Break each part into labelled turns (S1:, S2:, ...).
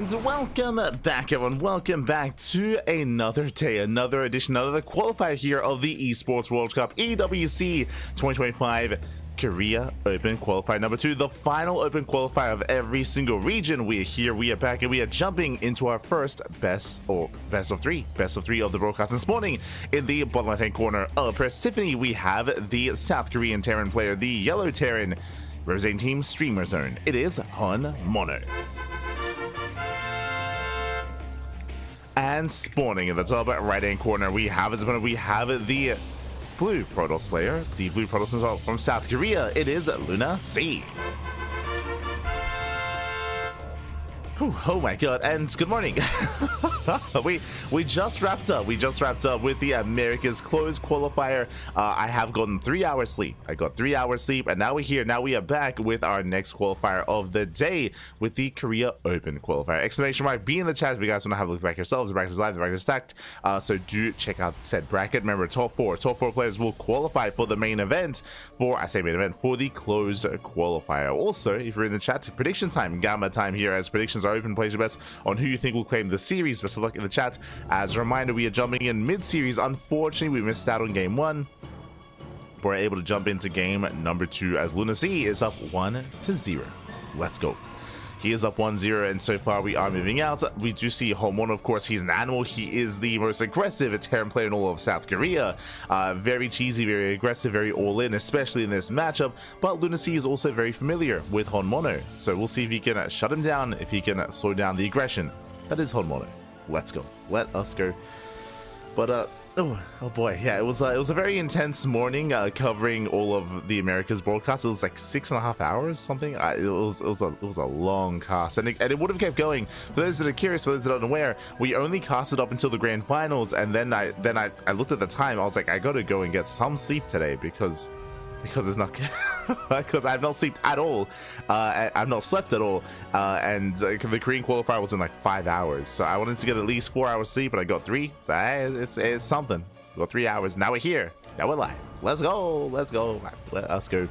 S1: And welcome back, everyone. Welcome back to another day, another edition, another qualifier here of the Esports World Cup EWC 2025 Korea Open Qualifier number 2, the final Open Qualifier of every single region. We are here, we are back, and we are jumping into our first best of three of the broadcast. This morning in the bottom left hand corner of Persephone, we have the South Korean Terran player, the yellow Terran, representing Team Streamer Zone. It is Han Mono. And spawning in the top right hand corner, we have the blue Protoss player, the blue Protoss from South Korea. It is Luna C. Oh my god, and good morning. we just wrapped up with the America's Closed Qualifier. I have gotten 3 hours sleep. I got 3 hours sleep, and now we're here. Now we are back with our next qualifier of the day with the Korea Open Qualifier. Exclamation mark, be in the chat if you guys want to have a look back yourselves. The bracket is live, the bracket is stacked, so do check out said bracket. Remember, top four players will qualify for the main event, for the closed qualifier. Also, if you're in the chat, prediction time, gamma time here, as predictions are open. Place your bets on who you think will claim the series. Best of luck in the chat. As a reminder, we are jumping in mid-series. Unfortunately, we missed out on game 1. We're able to jump into game number 2 as Luna C is up 1-0. Let's go. He is up 1-0, and so far we are moving out. We do see Homono, of course. He's an animal. He is the most aggressive Terran player in all of South Korea. Very cheesy, very aggressive, very all-in, especially in this matchup. But Luna C is also very familiar with Homono, so we'll see if he can shut him down, if he can slow down the aggression. That is Homono. Let's go. Let us go. But oh boy, yeah, it was a very intense morning covering all of the Americas broadcast. It was like 6.5 hours, something. It was a long cast, and it would have kept going. For those that are curious, for those that are unaware, we only casted up until the grand finals, and then I looked at the time. I was like, I gotta go and get some sleep today because it's not because I've not slept at all. I've not slept at all, and the Korean qualifier was in like 5 hours, so I wanted to get at least 4 hours sleep, but I got 3. So it's something. We got 3 hours. Now we're here. Now we're live. Let's go. Let us go.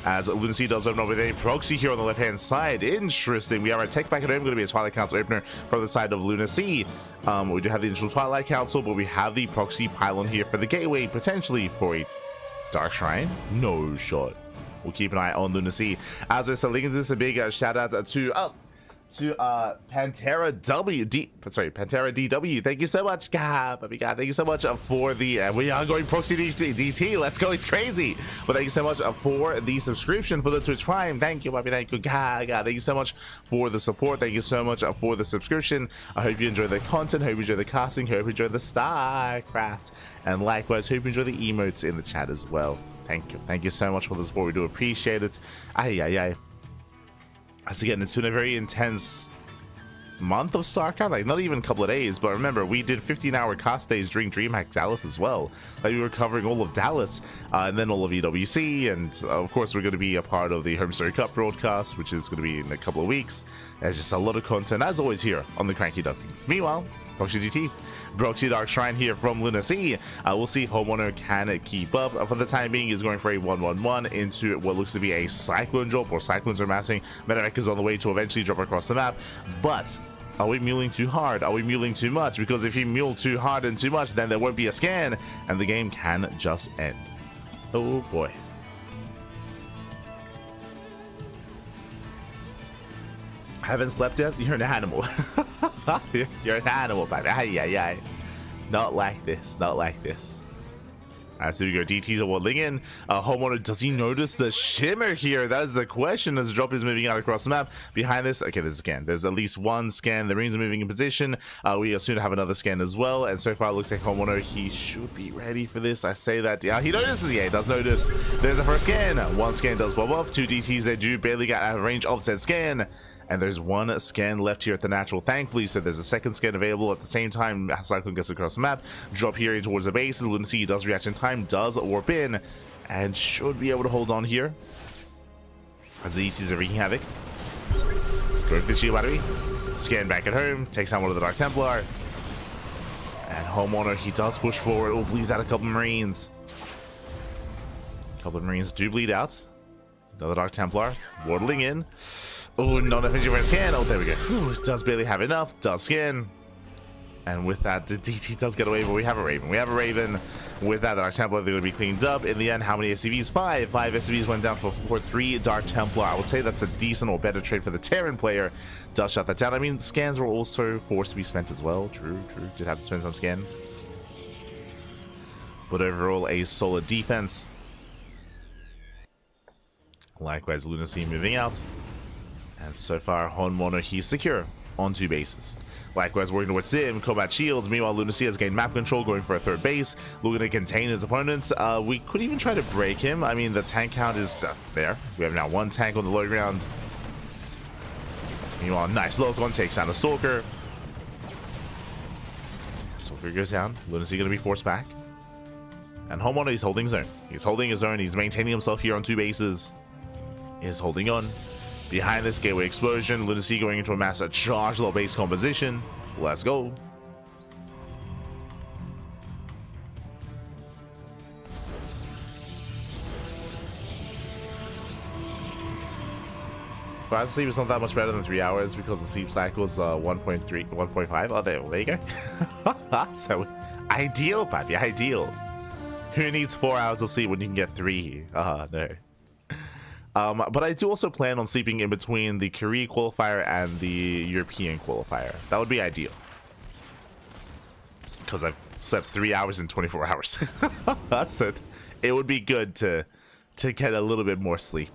S1: As Luna C does open up with a proxy here on the left hand side. Interesting. We have our tech back at home. Going to be a Twilight Council opener from the side of Luna C. We do have the initial Twilight Council, but we have the proxy pylon here for the gateway, potentially for a Dark Shrine. No shot. We'll keep an eye on Luna C. As we're selling this, a big shout out to Pantera DW. Thank you so much, Baby God. Thank you so much for the we are going proxy DT. Let's go, it's crazy. But thank you so much for the subscription for the Twitch Prime. Thank you, Baby. Thank you, God. Thank you so much for the support. Thank you so much for the subscription. I hope you enjoy the content. Hope you enjoy the casting. Hope you enjoy the StarCraft, and likewise, hope you enjoy the emotes in the chat as well. Thank you so much for the support. We do appreciate it. As again, it's been a very intense month of StarCraft, like not even a couple of days, but remember, we did 15-hour cast days during DreamHack Dallas as well. Like, we were covering all of Dallas, and then all of EWC, and of course we're going to be a part of the Home Story Cup broadcast, which is going to be in a couple of weeks. There's just a lot of content, as always, here on the CranKy Ducklings. Meanwhile, Proxy GT, Proxy Dark Shrine here from Luna C. We'll see if Homeowner can keep up. For the time being, he's going for a 1-1-1 into what looks to be a Cyclone drop, or Cyclones are massing. Metamech is on the way to eventually drop across the map, but are we muling too hard? Are we muling too much? Because if you mule too hard and too much, then there won't be a scan, and the game can just end. Oh boy. Haven't slept yet? You're an animal. You're an animal, baby. Not like this. Not like this. Alright, so we go. DTs are waddling in. Homeowner, does he notice the shimmer here? That is the question as the drop is moving out across the map. Behind this, okay, there's a scan. There's at least one scan. The Marines are moving in position. We soon have another scan as well. And so far, it looks like Homeowner, he should be ready for this. I say that. Yeah, he notices. Yeah, he does notice. There's a first scan. One scan does bob off. 2 DTs, they do barely get out of range of said scan. And there's one scan left here at the natural, thankfully, so there's a second scan available at the same time. Cyclone gets across the map, drop here towards the base. Luna C does reaction time, does warp in, and should be able to hold on here as the ECs are wreaking havoc. Go for the shield battery, scan back at home, takes out one of the Dark Templar, and Homeowner, he does push forward. Oh, bleeds out a couple of Marines. A couple of Marines do bleed out. Another Dark Templar waddling in. Oh, not efficient for a scan. Oh, there we go. Whew, does barely have enough. Does scan. And with that, the DT does get away, but we have a Raven. We have a Raven. With that, the Dark Templar, they're going to be cleaned up. In the end, how many SCVs? 5. 5 SCVs went down for 3 Dark Templar. I would say that's a decent or better trade for the Terran player. Does shut that down. I mean, scans were also forced to be spent as well. True, true. Did have to spend some scans. But overall, a solid defense. Likewise, Lunacy moving out. And so far, Honmono, he's secure on 2 bases. Likewise, working towards Sim, combat shields. Meanwhile, Lunacy has gained map control, going for a 3rd base, looking to contain his opponents. We could even try to break him. I mean, the tank count is there. We have now 1 tank on the low ground. Meanwhile, nice lock-on, takes down a Stalker. Stalker goes down. Lunacy going to be forced back. And Honmono, he's holding his own. He's holding his own. He's maintaining himself here on 2 bases. Is holding on. Behind this gateway explosion, Lunacy going into a massive charge low base composition. Let's go. But sleep is not that much better than 3 hours because the sleep cycle is 1.3, 1.5. Oh, there you go. So ideal, papi, ideal. Who needs 4 hours of sleep when you can get 3? No. But I do also plan on sleeping in between the Korea qualifier and the European qualifier. That would be ideal. Because I've slept 3 hours in 24 hours. That's it. It would be good to get a little bit more sleep.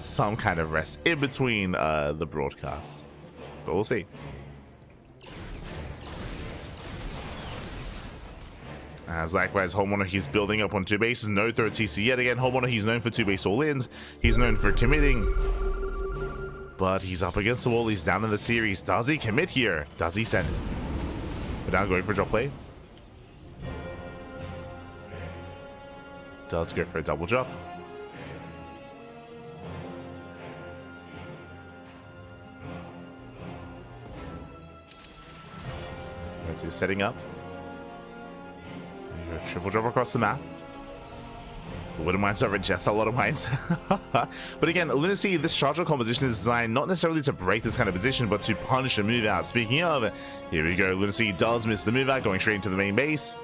S1: Some kind of rest in between the broadcasts. But we'll see. As likewise, Honmono, he's building up on 2 bases. No 3rd CC yet again. Honmono, he's known for 2 base all-ins. He's known for committing. But he's up against the wall. He's down in the series. Does he commit here? Does he send it? But now going for a drop play. Does go for a double drop. That's his setting up. Triple drop across the map. The Widow Mines over just a lot of mines. But again, Lunacy, this charger composition is designed not necessarily to break this kind of position, but to punish a move out. Speaking of, here we go. Lunacy does miss the move out, going straight into the main base.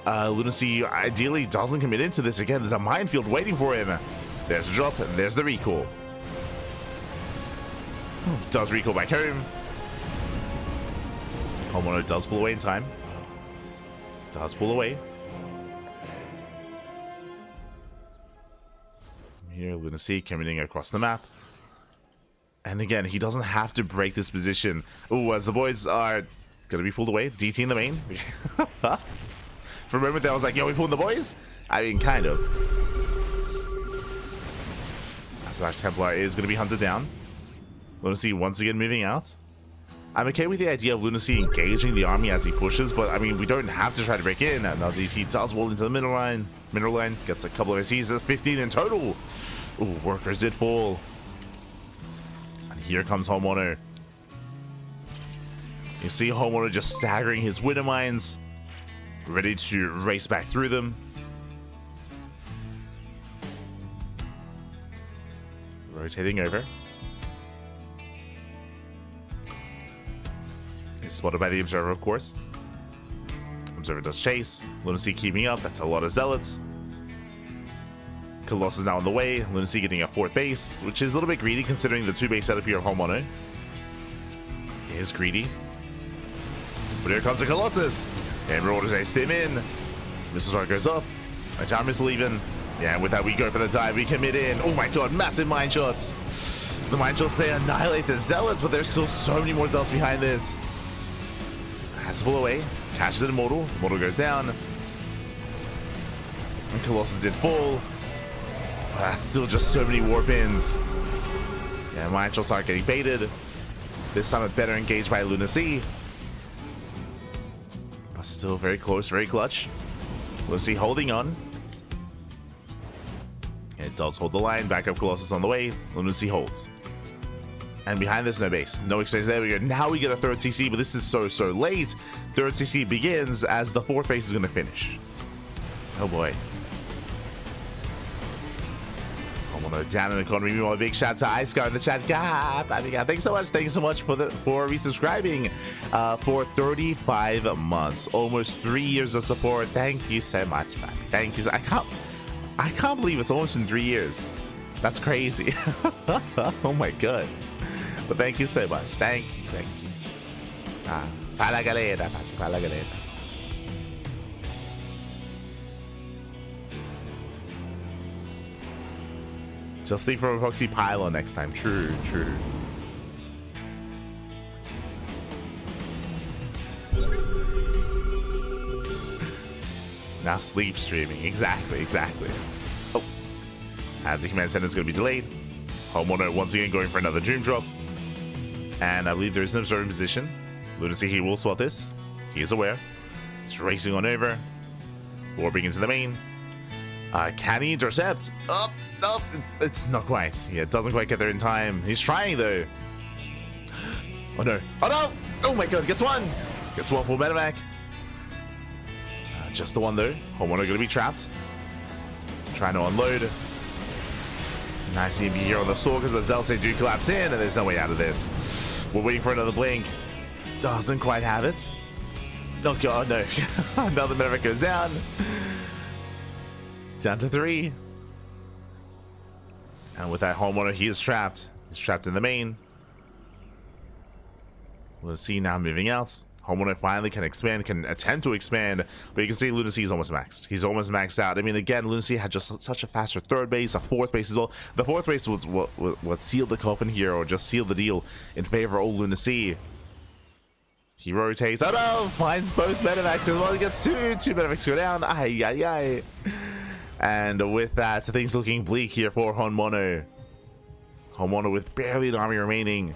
S1: Lunacy ideally doesn't commit into this. Again, there's a minefield waiting for him. There's a drop, and there's the recall. Does recall back home. Honmono does pull away in time. Does pull away. Here, Lunacy committing across the map. And again, he doesn't have to break this position. Oh, as the boys are going to be pulled away. DT in the main. For a moment there, I was like, yo, we pulling the boys? I mean, kind of. As Dark Templar is going to be hunted down. Lunacy once again moving out. I'm okay with the idea of Lunacy engaging the army as he pushes, but I mean, we don't have to try to break in. Now DT does wall into the middle line. Mineral line gets a couple of SCs. That's 15 in total. Ooh, workers did fall. And here comes Honmono. You see Honmono just staggering his Widow Mines, ready to race back through them. Rotating over. Spotted by the Observer, of course. Observer does chase. Lunacy keeping up. That's a lot of Zealots. Colossus now on the way. Lunacy getting a 4th base, which is a little bit greedy considering the 2 base setup here of Honmono. He is greedy. But here comes the Colossus. And orders a stim in. Missile Dart goes up. A time missile even. Yeah, and with that we go for the dive. We commit in. Oh my god, massive mine shots. The mine shots, they annihilate the Zealots, but there's still so many more Zealots behind this. Has to pull away. Catches an Immortal. Immortal goes down. And Colossus did fall. Still just so many warp ins. Yeah, mine shots aren't getting baited. This time it's better engaged by Lunacy. But still very close, very clutch. Lunacy holding on. It does hold the line. Backup Colossus on the way. Lunacy holds. And behind this, no base. No expansion. There we go. Now we get a 3rd CC, but this is so late. 3rd CC begins as the 4th base is going to finish. Oh boy. Homono down in the corner. Meanwhile, a big shout out to Ice Guard in the chat. God, thanks so much. Thank you so much for resubscribing for 35 months, almost 3 years of support. Thank you so much, man. Thank you. I can't believe it's almost been 3 years. That's crazy. Oh my god. But thank you so much. Thank you. Fala galera. Just leave from a proxy pylon next time. True. Now sleep streaming. Exactly. Oh. As the command center is going to be delayed. Homeowner once again going for another Doom drop. And I believe there is no observing position. Lunacy, he will spot this. He is aware. He's racing on over. Warping into the main. Can he intercept? Oh, it's not quite. Yeah, it doesn't quite get there in time. He's trying though. Oh no. Oh my god, gets one full medevac. Just the one though. Homeowner gonna be trapped. Trying to unload. Nice EMP here on the Stalkers, but Zelce do collapse in, and there's no way out of this. We're waiting for another blink. Doesn't quite have it. Oh god, no. Another medevac goes down. Down to 3. And with that Homeowner, he is trapped. He's trapped in the main. We'll see now moving out. Homeowner finally can expand, can attempt to expand, but you can see Lunacy is almost maxed. He's almost maxed out. I mean, again, Lunacy had just such a faster third base, a fourth base as well. The fourth base was what sealed the coffin here, or just sealed the deal in favor of old Lunacy. He rotates. Oh no! Finds both medevacs as well. He gets two medevacs go down. Ay. And with that, things looking bleak here for Homeowner. Homeowner with barely an army remaining.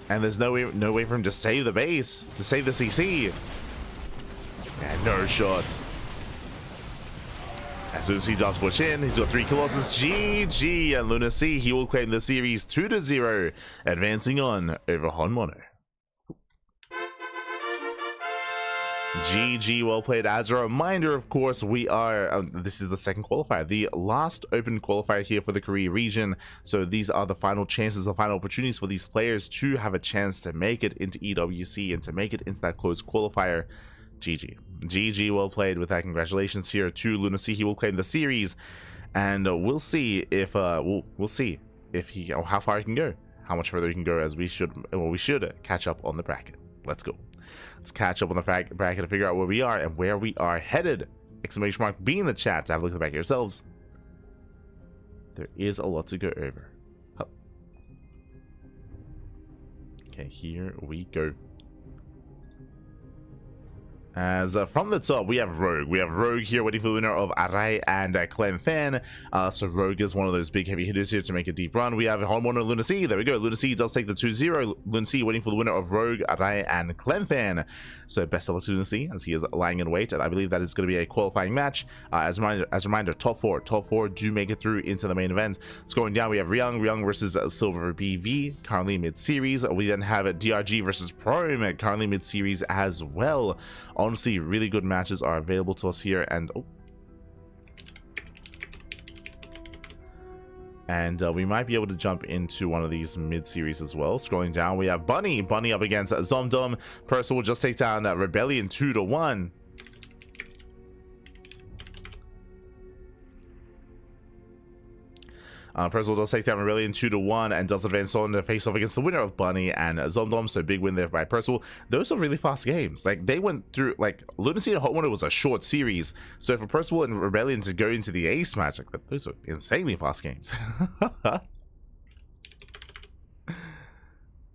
S1: And there's no way for him to save the base, to save the CC. And no shots. As Lunacy does push in, he's got 3 Colossus. GG, and Lunacy, he will claim the series 2-0, advancing on over Homeowner. GG, well played. As a reminder, of course, we are this is the second qualifier, the last open qualifier here for the Korea region. So these are the final chances, the final opportunities for these players to have a chance to make it into EWC and to make it into that closed qualifier. GG, well played. With that, congratulations here to Lunacy. He will claim the series, and we'll see if we'll see if he, or how far he can go, how much further he can go, as we should catch up on the bracket. Let's go. Let's catch up on the bracket to figure out where we are and where we are headed. Exclamation mark be in the chat to have a look at the back yourselves. There is a lot to go over. Oh. Okay, here we go. As from the top, we have Rogue. We have Rogue here waiting for the winner of Arai and CranKy. So Rogue is one of those big heavy hitters here to make a deep run. We have Homeowner Lunacy. There we go. Lunacy does take the 2-0. Lunacy waiting for the winner of Rogue, Arai, and CranKy. So best of luck to Lunacy as he is lying in wait. And I believe that is going to be a qualifying match. As a reminder, top four do make it through into the main event. Scoring down, we have Ryung versus Silver BV, currently mid-series. We then have DRG versus Prome, currently mid-series as well. Honestly, really good matches are available to us here, and we might be able to jump into one of these mid-series as well. Scrolling down, we have Bunny up against Zomdom. Purser will just take down Rebellion 2-1. Percival does take down Rebellion 2-1 and does advance on to face off against the winner of Bunny and Zomdom. So big win there by Percival. Those are really fast games. Like, they went through, like, Lunacy and Homeowner was a short series. So for Percival and Rebellion to go into the ace match, like, those are insanely fast games.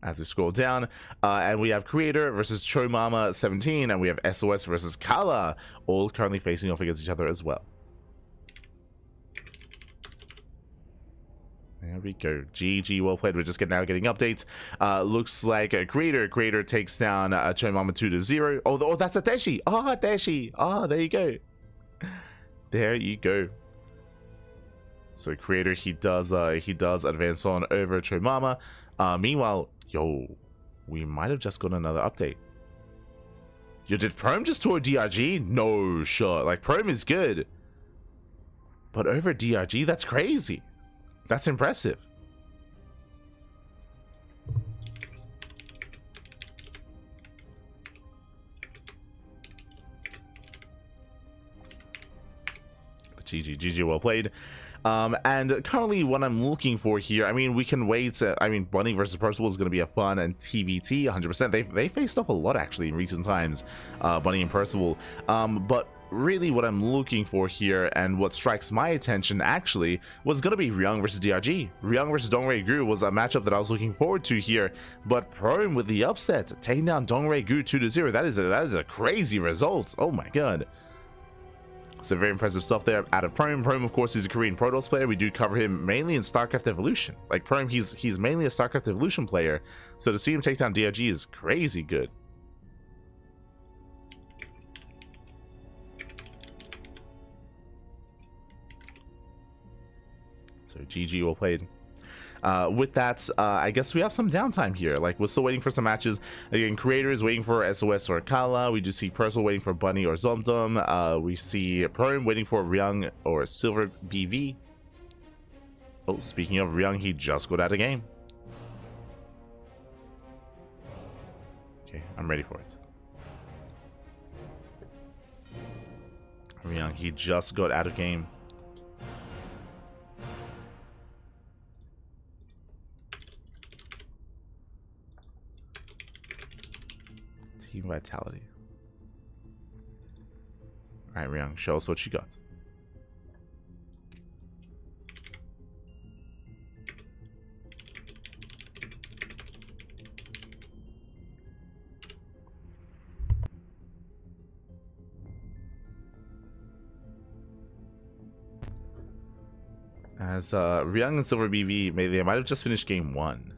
S1: As we scroll down, and we have Creator versus Chomama 17, and we have SOS versus Kala, all currently facing off against each other as well. There we go. GG, well played. We're just now getting updates. Looks like Creator takes down Chomama 2-0. Oh, that's a Dashi. Oh, Dashi. Oh, there you go. There you go. So Creator, he does advance on over Chomama. Meanwhile, yo, we might have just got another update. Yo, did Prome just tour DRG? No shot. Like, Prome is good, but over DRG, that's crazy. That's impressive. GG, well played. And currently what I'm looking for here, I mean, we can wait. I mean, Bunny versus Percival is going to be a fun, and TBT 100%. They faced off a lot actually in recent times, Bunny and Percival. But really what I'm looking for here, and what strikes my attention actually, was going to be Ryung versus DRG. Ryung versus Dongray Gu was a matchup that I was looking forward to here, but Prome with the upset, taking down Dongray Gu 2-0. That is a crazy result. Oh my god. So very impressive stuff there out of Prome. Prome, of course, is a Korean Protoss player. We do cover him mainly in StarCraft Evolution. Like Prome, he's mainly a StarCraft Evolution player. So to see him take down DRG is crazy good. So GG, well played. With that, I guess we have some downtime here. Like, we're still waiting for some matches. Again, Creator is waiting for SOS or Kala. We do see Percival waiting for Bunny or Zomdom. We see Prome waiting for Ryung or Silver BV. Oh, speaking of Ryung, he just got out of game. Okay, I'm ready for it. Ryung, he just got out of game. Team Vitality. Alright, Ryung, show us what you got. As Ryung and Silver BB, they might have just finished game 1,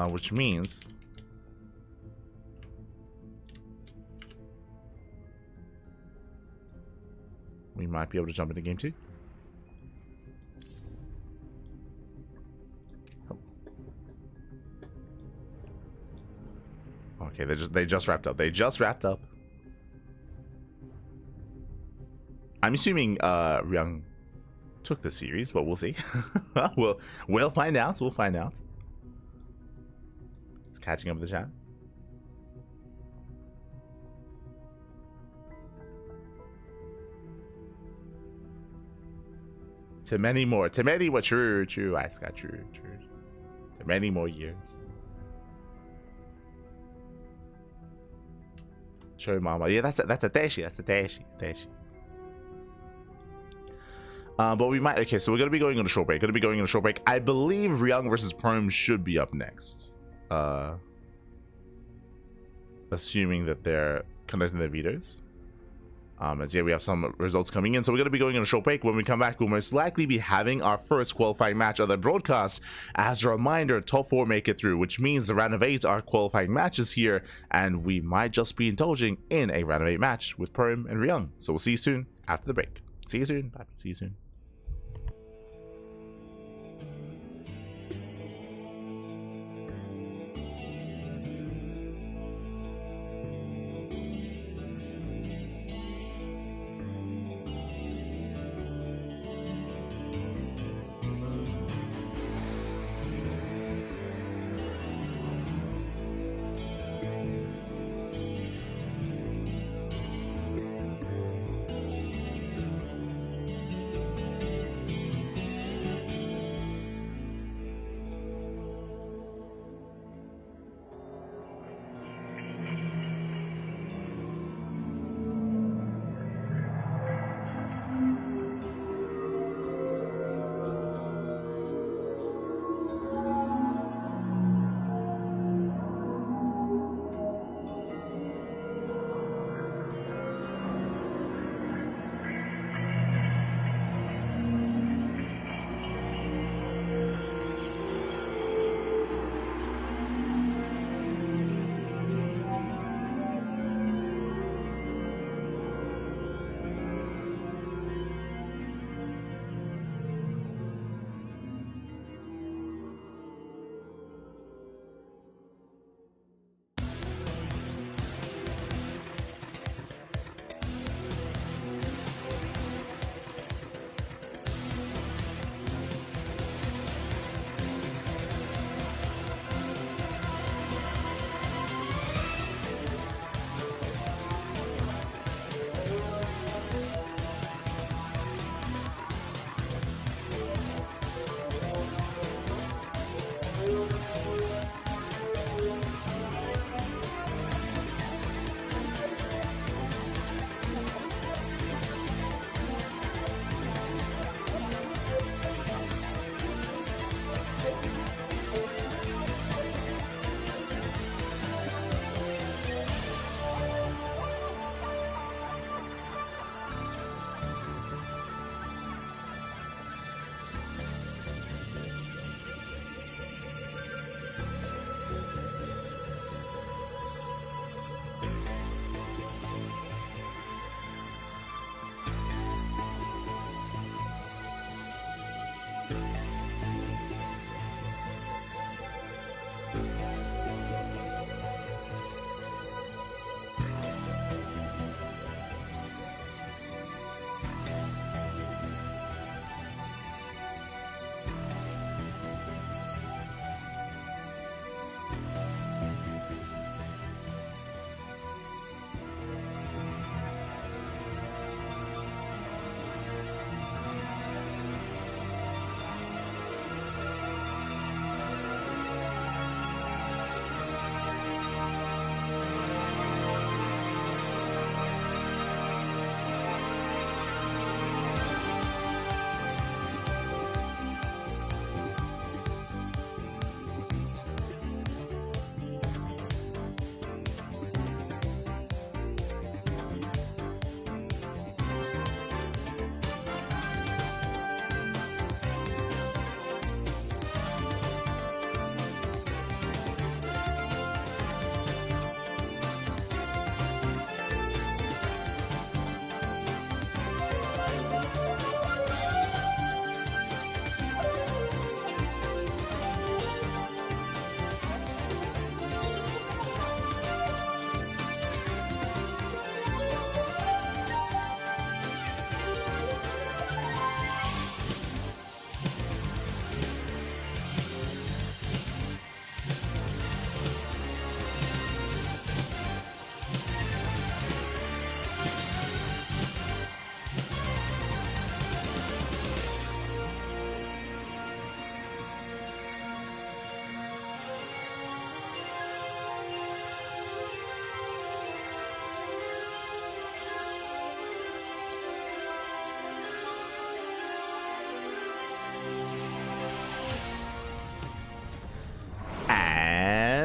S1: which means we might be able to jump into game 2. Oh. Okay, they just wrapped up. They just wrapped up. I'm assuming Ryung took the series, but we'll see. we'll find out. We'll find out. It's catching up with the chat. To many more, true, I got true. To many more years. Show mama. Yeah, that's a dashi. That's a dashi. But we might. Okay, so we're gonna be going on a short break. I believe Ryung versus Prome should be up next. Assuming that they're conducting their vetoes. As yeah, we have some results coming in, so we're going to be going on a short break. When we come back, we'll most likely be having our first qualifying match of the broadcast. As a reminder, top 4 make it through, which means the round of 8 are qualifying matches here, and we might just be indulging in a round of 8 match with Prome and Ryung. So we'll see you soon after the break. See you soon. Bye. See you soon.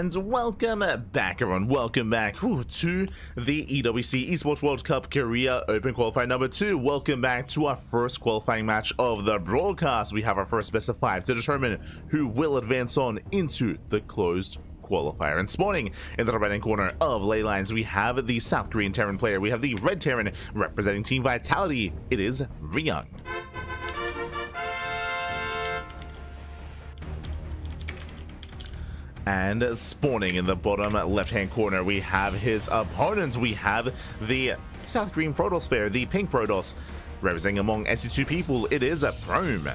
S1: and welcome back, everyone. Welcome back to the EWC Esports World Cup Korea Open Qualifier number 2. Welcome back to our first qualifying match of the broadcast. We have our first best of 5 to determine who will advance on into the closed qualifier. And spawning in the right hand corner of ley lines, we have the South Korean Terran player. We have the red Terran representing Team Vitality. It is Ryung. And spawning in the bottom left-hand corner, we have his opponents. We have the South Korean Protoss player, the pink Protoss, representing among SC2 people. It is Prome.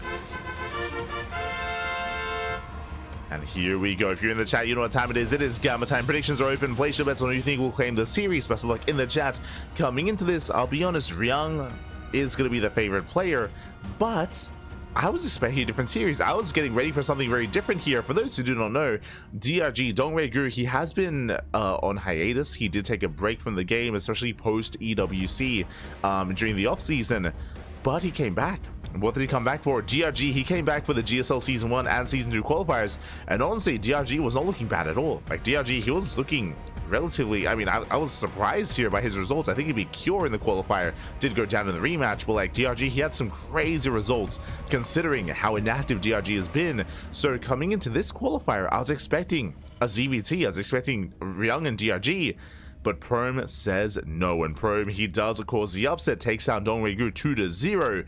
S1: And here we go. If you're in the chat, you know what time it is. It is Gamma time. Predictions are open. Place your bets on who you think will claim the series. Best of luck in the chat. Coming into this, I'll be honest, Ryung is going to be the favorite player, but I was expecting a different series. I was getting ready for something very different here. For those who do not know, DRG, Dongwei-gu, he has been on hiatus. He did take a break from the game, especially post EWC during the off season, but he came back. And what did he come back for? DRG, he came back for the GSL Season 1 and Season 2 qualifiers, and honestly, DRG was not looking bad at all. Like, DRG, he was looking relatively, I mean, I was surprised here by his results. I think he'd be Cure in the qualifier, did go down in the rematch, but like DRG, he had some crazy results considering how inactive DRG has been. So coming into this qualifier, I was expecting a ZVT, I was expecting Ryung and DRG, but Prome says no. And Prome, he does of course the upset, takes down Dongwei-gu 2-0.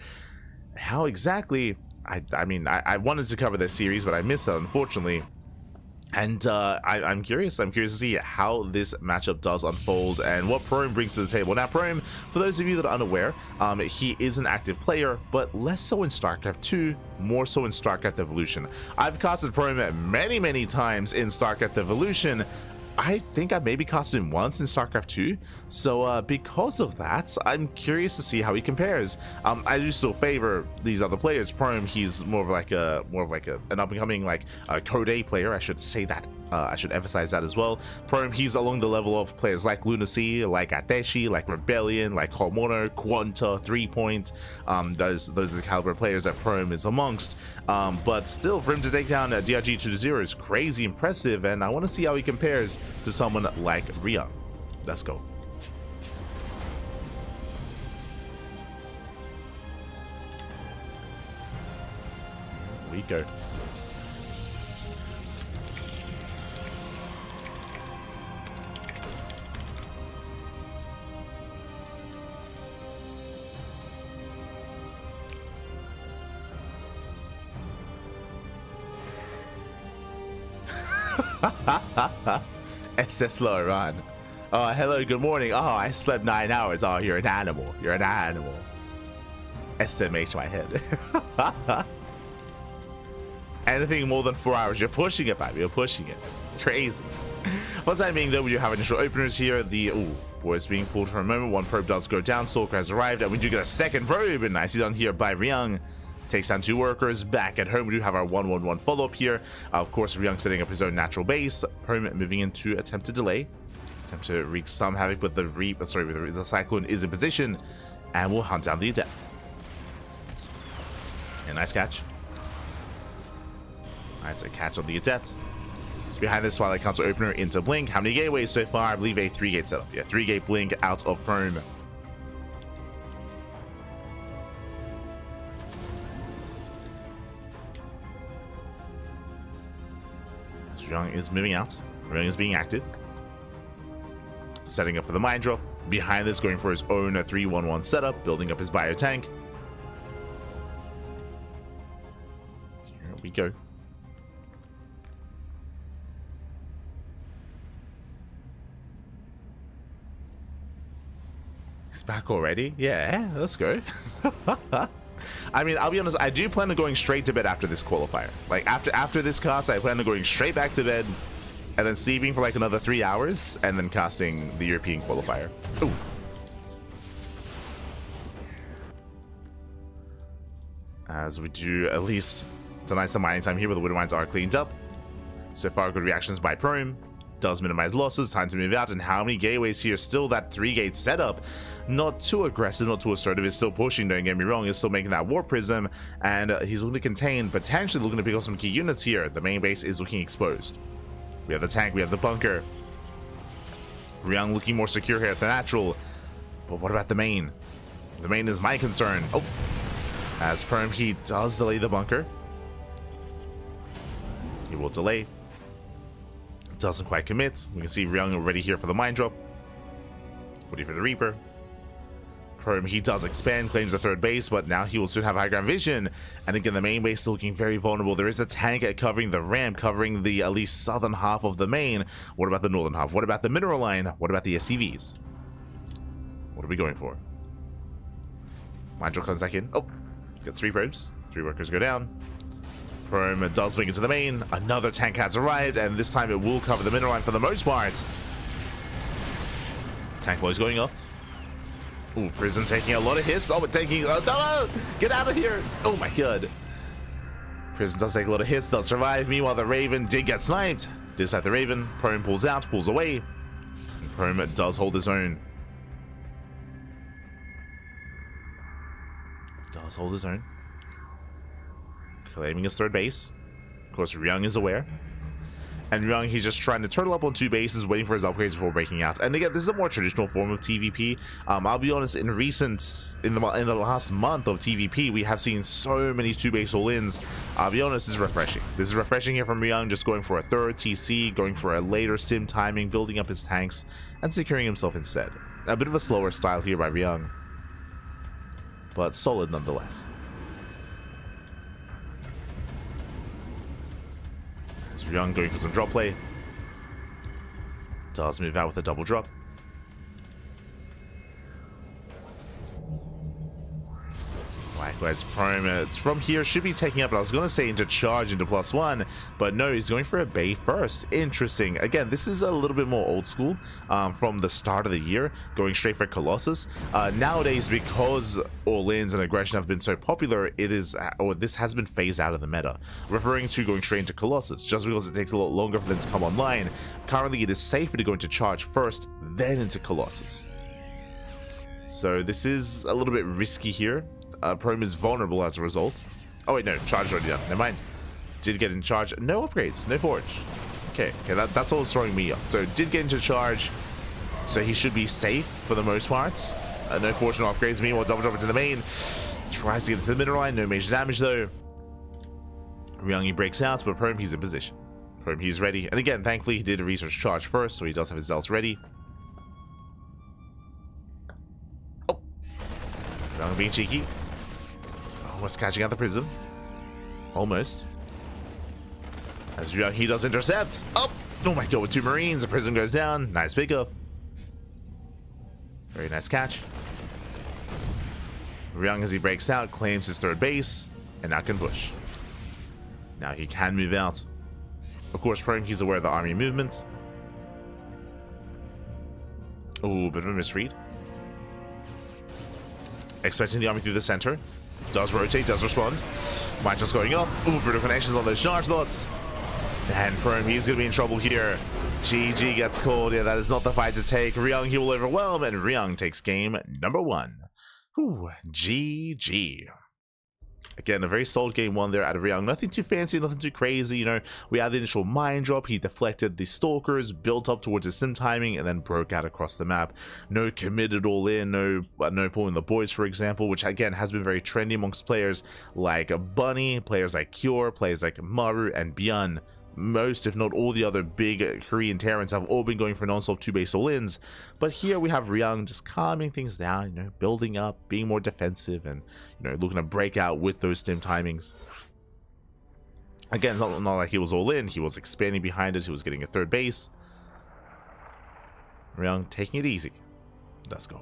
S1: How exactly? I mean, I wanted to cover this series, but I missed that, unfortunately. And I'm curious to see how this matchup does unfold and what Prome brings to the table. Now, Prome, for those of you that are unaware, he is an active player, but less so in StarCraft 2, more so in StarCraft Evolution. I've casted Prome many times in StarCraft Evolution. I think I maybe casted him once in StarCraft 2, so because of that, I'm curious to see how he compares. I do still favor these other players. Prome, he's more of like an up-and-coming like Code A player. I should say that. I should emphasize that as well. Prome, he's along the level of players like Lunacy, like Ateshi, like Rebellion, like Hormono, Quanta, 3-Point. Those are the caliber players that Prome is amongst. But still, for him to take down DRG 2-0 is crazy impressive, and I want to see how he compares to someone like Ryung. Let's go. Here we go. SS Lauren. Oh, hello, good morning. Oh, I slept 9 hours. Oh, you're an animal. You're an animal. SMH my head. Anything more than 4 hours, you're pushing it, baby. You're pushing it. Crazy. For the time being, though, we do have initial openers here. The was being pulled for a moment. One probe does go down. Stalker has arrived, and we do get a second probe, and nicely done here by Ryung. Takes down 2 workers. Back at home, we do have our 1-1-1 follow-up here. Of course, Ryung setting up his own natural base. Prome moving into attempt to delay. Attempt to wreak some havoc, but the Cyclone is in position, and we'll hunt down the Adept. A nice catch. Nice catch on the Adept. Behind this Twilight Council opener into Blink. How many gateways so far? I believe a 3-gate setup. Yeah, 3-gate Blink out of Prome. Ryung is moving out. Ryung is being active. Setting up for the mine drop. Behind this, going for his own 3-1-1 setup, building up his bio tank. Here we go. He's back already? Yeah, let's go. I mean, I'll be honest, I do plan on going straight to bed after this qualifier. Like, after this cast, I plan on going straight back to bed and then sleeping for like another 3 hours and then casting the European qualifier. Ooh. As we do at least tonight some mining time here, where the Widow Mines are cleaned up. So far, good reactions by Prome. Does minimize losses, time to move out, and how many gateways here? Still that 3-gate setup. Not too aggressive, not too assertive. Is still pushing, don't get me wrong. Is still making that War Prism, and he's looking to contain, potentially looking to pick up some key units here. The main base is looking exposed. We have the tank, we have the bunker. Ryung looking more secure here at the natural. But what about the main? The main is my concern. Oh, as CranKy does delay the bunker. He will delay. Doesn't quite commit. We can see Ryung already here for the mine drop. Waiting for the Reaper. He does expand, claims the third base, but now he will soon have high ground vision. And again, the main base still looking very vulnerable. There is a tank covering the ramp, covering the at least southern half of the main. What about the northern half? What about the mineral line? What about the SCVs? What are we going for? Mine drop comes back in. Oh, got 3 probes. 3 workers go down. Does make it to the main. Another tank has arrived, and this time it will cover the mineral line for the most part. Tank low is going up. Ooh, Prism taking a lot of hits. Oh, but taking... no! Get out of here! Oh my god. Prism does take a lot of hits, does survive. Meanwhile, the Raven did get sniped. Did snipe the Raven. Prone pulls out, pulls away. And Prone does hold his own. Does hold his own. Claiming his third base. Of course, Ryung is aware. And Ryung, he's just trying to turtle up on 2 bases, waiting for his upgrades before breaking out. And again, this is a more traditional form of TVP. I'll be honest, in the last month of TVP, we have seen so many 2-base all-ins. I'll be honest, this is refreshing. This is refreshing here from Ryung, just going for a third TC, going for a later sim timing, building up his tanks, and securing himself instead. A bit of a slower style here by Ryung, but solid nonetheless. Ryung going for some drop play. Does move out with a double drop. Likewise, Prime from here should be taking up, I was going to say into charge into +1, but no, he's going for a Bay first. Interesting. Again, this is a little bit more old school from the start of the year, going straight for Colossus. Nowadays, because all-ins and aggression have been so popular, it is, or this has been phased out of the meta, referring to going straight into Colossus, just because it takes a lot longer for them to come online. Currently, it is safer to go into charge first, then into Colossus. So this is a little bit risky here. Prome is vulnerable as a result. Oh wait, no, charge already done. Never mind. Did get in charge. No upgrades, no forge. Okay, that's all throwing me off. So did get into charge. So he should be safe for the most part. No forge, no upgrades. Meanwhile, double drop into the main. Tries to get into the middle line. No major damage though. Ryung, he breaks out, but Prome, he's in position. Prome, he's ready. And again, thankfully, he did a research charge first, so he does have his zealots ready. Oh, Ryung being cheeky. Almost catching out the Prism. Almost. As Ryung, he does intercept. Oh my god, with 2 Marines, the Prism goes down. Nice pickup. Very nice catch. Ryung, as he breaks out, claims his third base, and now can push. Now he can move out. Of course, Prime, he's aware of the army movement. Oh, bit of a misread. Expecting the army through the center. Does rotate, does respond. Might just going off. Ooh, brutal connections on those charge lots. And Prime, he's going to be in trouble here. GG gets called. Yeah, that is not the fight to take. Ryung, he will overwhelm, and Ryung takes game number 1. Ooh, GG. Again, a very solid game 1 there out of Ryung. Nothing too fancy, nothing too crazy. You know, we had the initial mine drop. He deflected the stalkers, built up towards his sim timing, and then broke out across the map. No committed all in, no pulling the boys, for example, which again has been very trendy amongst players like Bunny, players like Cure, players like Maru, and Byun. Most, if not all, the other big Korean Terrans have all been going for non-stop 2-base all-ins, but here we have Ryung just calming things down, you know, building up, being more defensive, and you know, looking to break out with those stim timings. Again, not like he was all in, he was expanding behind it, he was getting a third base. Ryung taking it easy. Let's go.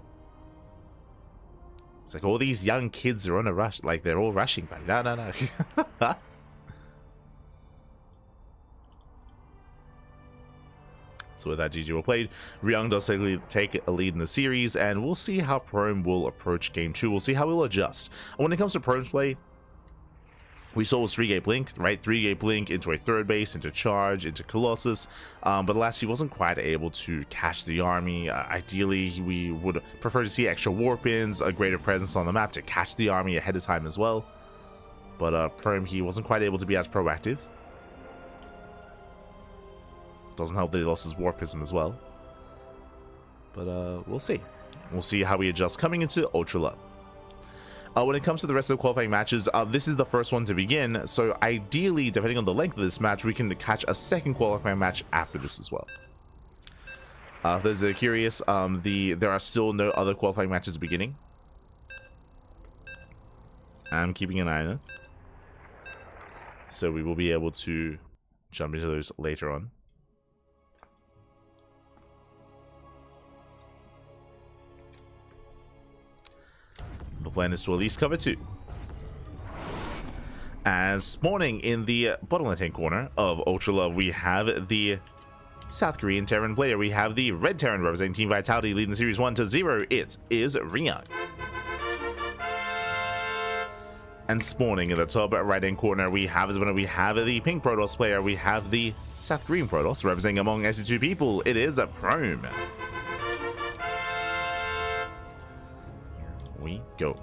S1: It's like all these young kids are on a rush, like they're all rushing back. No. So with that, GG well played. Ryung does take a lead in the series, and we'll see how Prome will approach game 2. We'll see how he'll adjust. And when it comes to Prome's play, we saw his 3-gate blink, right? 3-gate blink into a third base, into charge, into Colossus. But alas, he wasn't quite able to catch the army. Ideally, we would prefer to see extra warp ins, a greater presence on the map to catch the army ahead of time as well. But Prome, he wasn't quite able to be as proactive. Doesn't help that he lost his Warpism as well. But we'll see. We'll see how he adjusts coming into Ultra Low. When it comes to the rest of the qualifying matches, this is the first one to begin, so ideally, depending on the length of this match, we can catch a second qualifying match after this as well. If those are curious, there are still no other qualifying matches beginning. I'm keeping an eye on it, so we will be able to jump into those later on. The plan is to at least cover 2. As spawning in the bottom left-hand corner of Ultra Love, we have the South Korean Terran player. We have the Red Terran representing Team Vitality, leading the series 1-0. It is Ryung. And spawning in the top right-hand corner, we have the Pink Protoss player. We have the South Korean Protoss representing among SC2 people. It is a Prome. We go.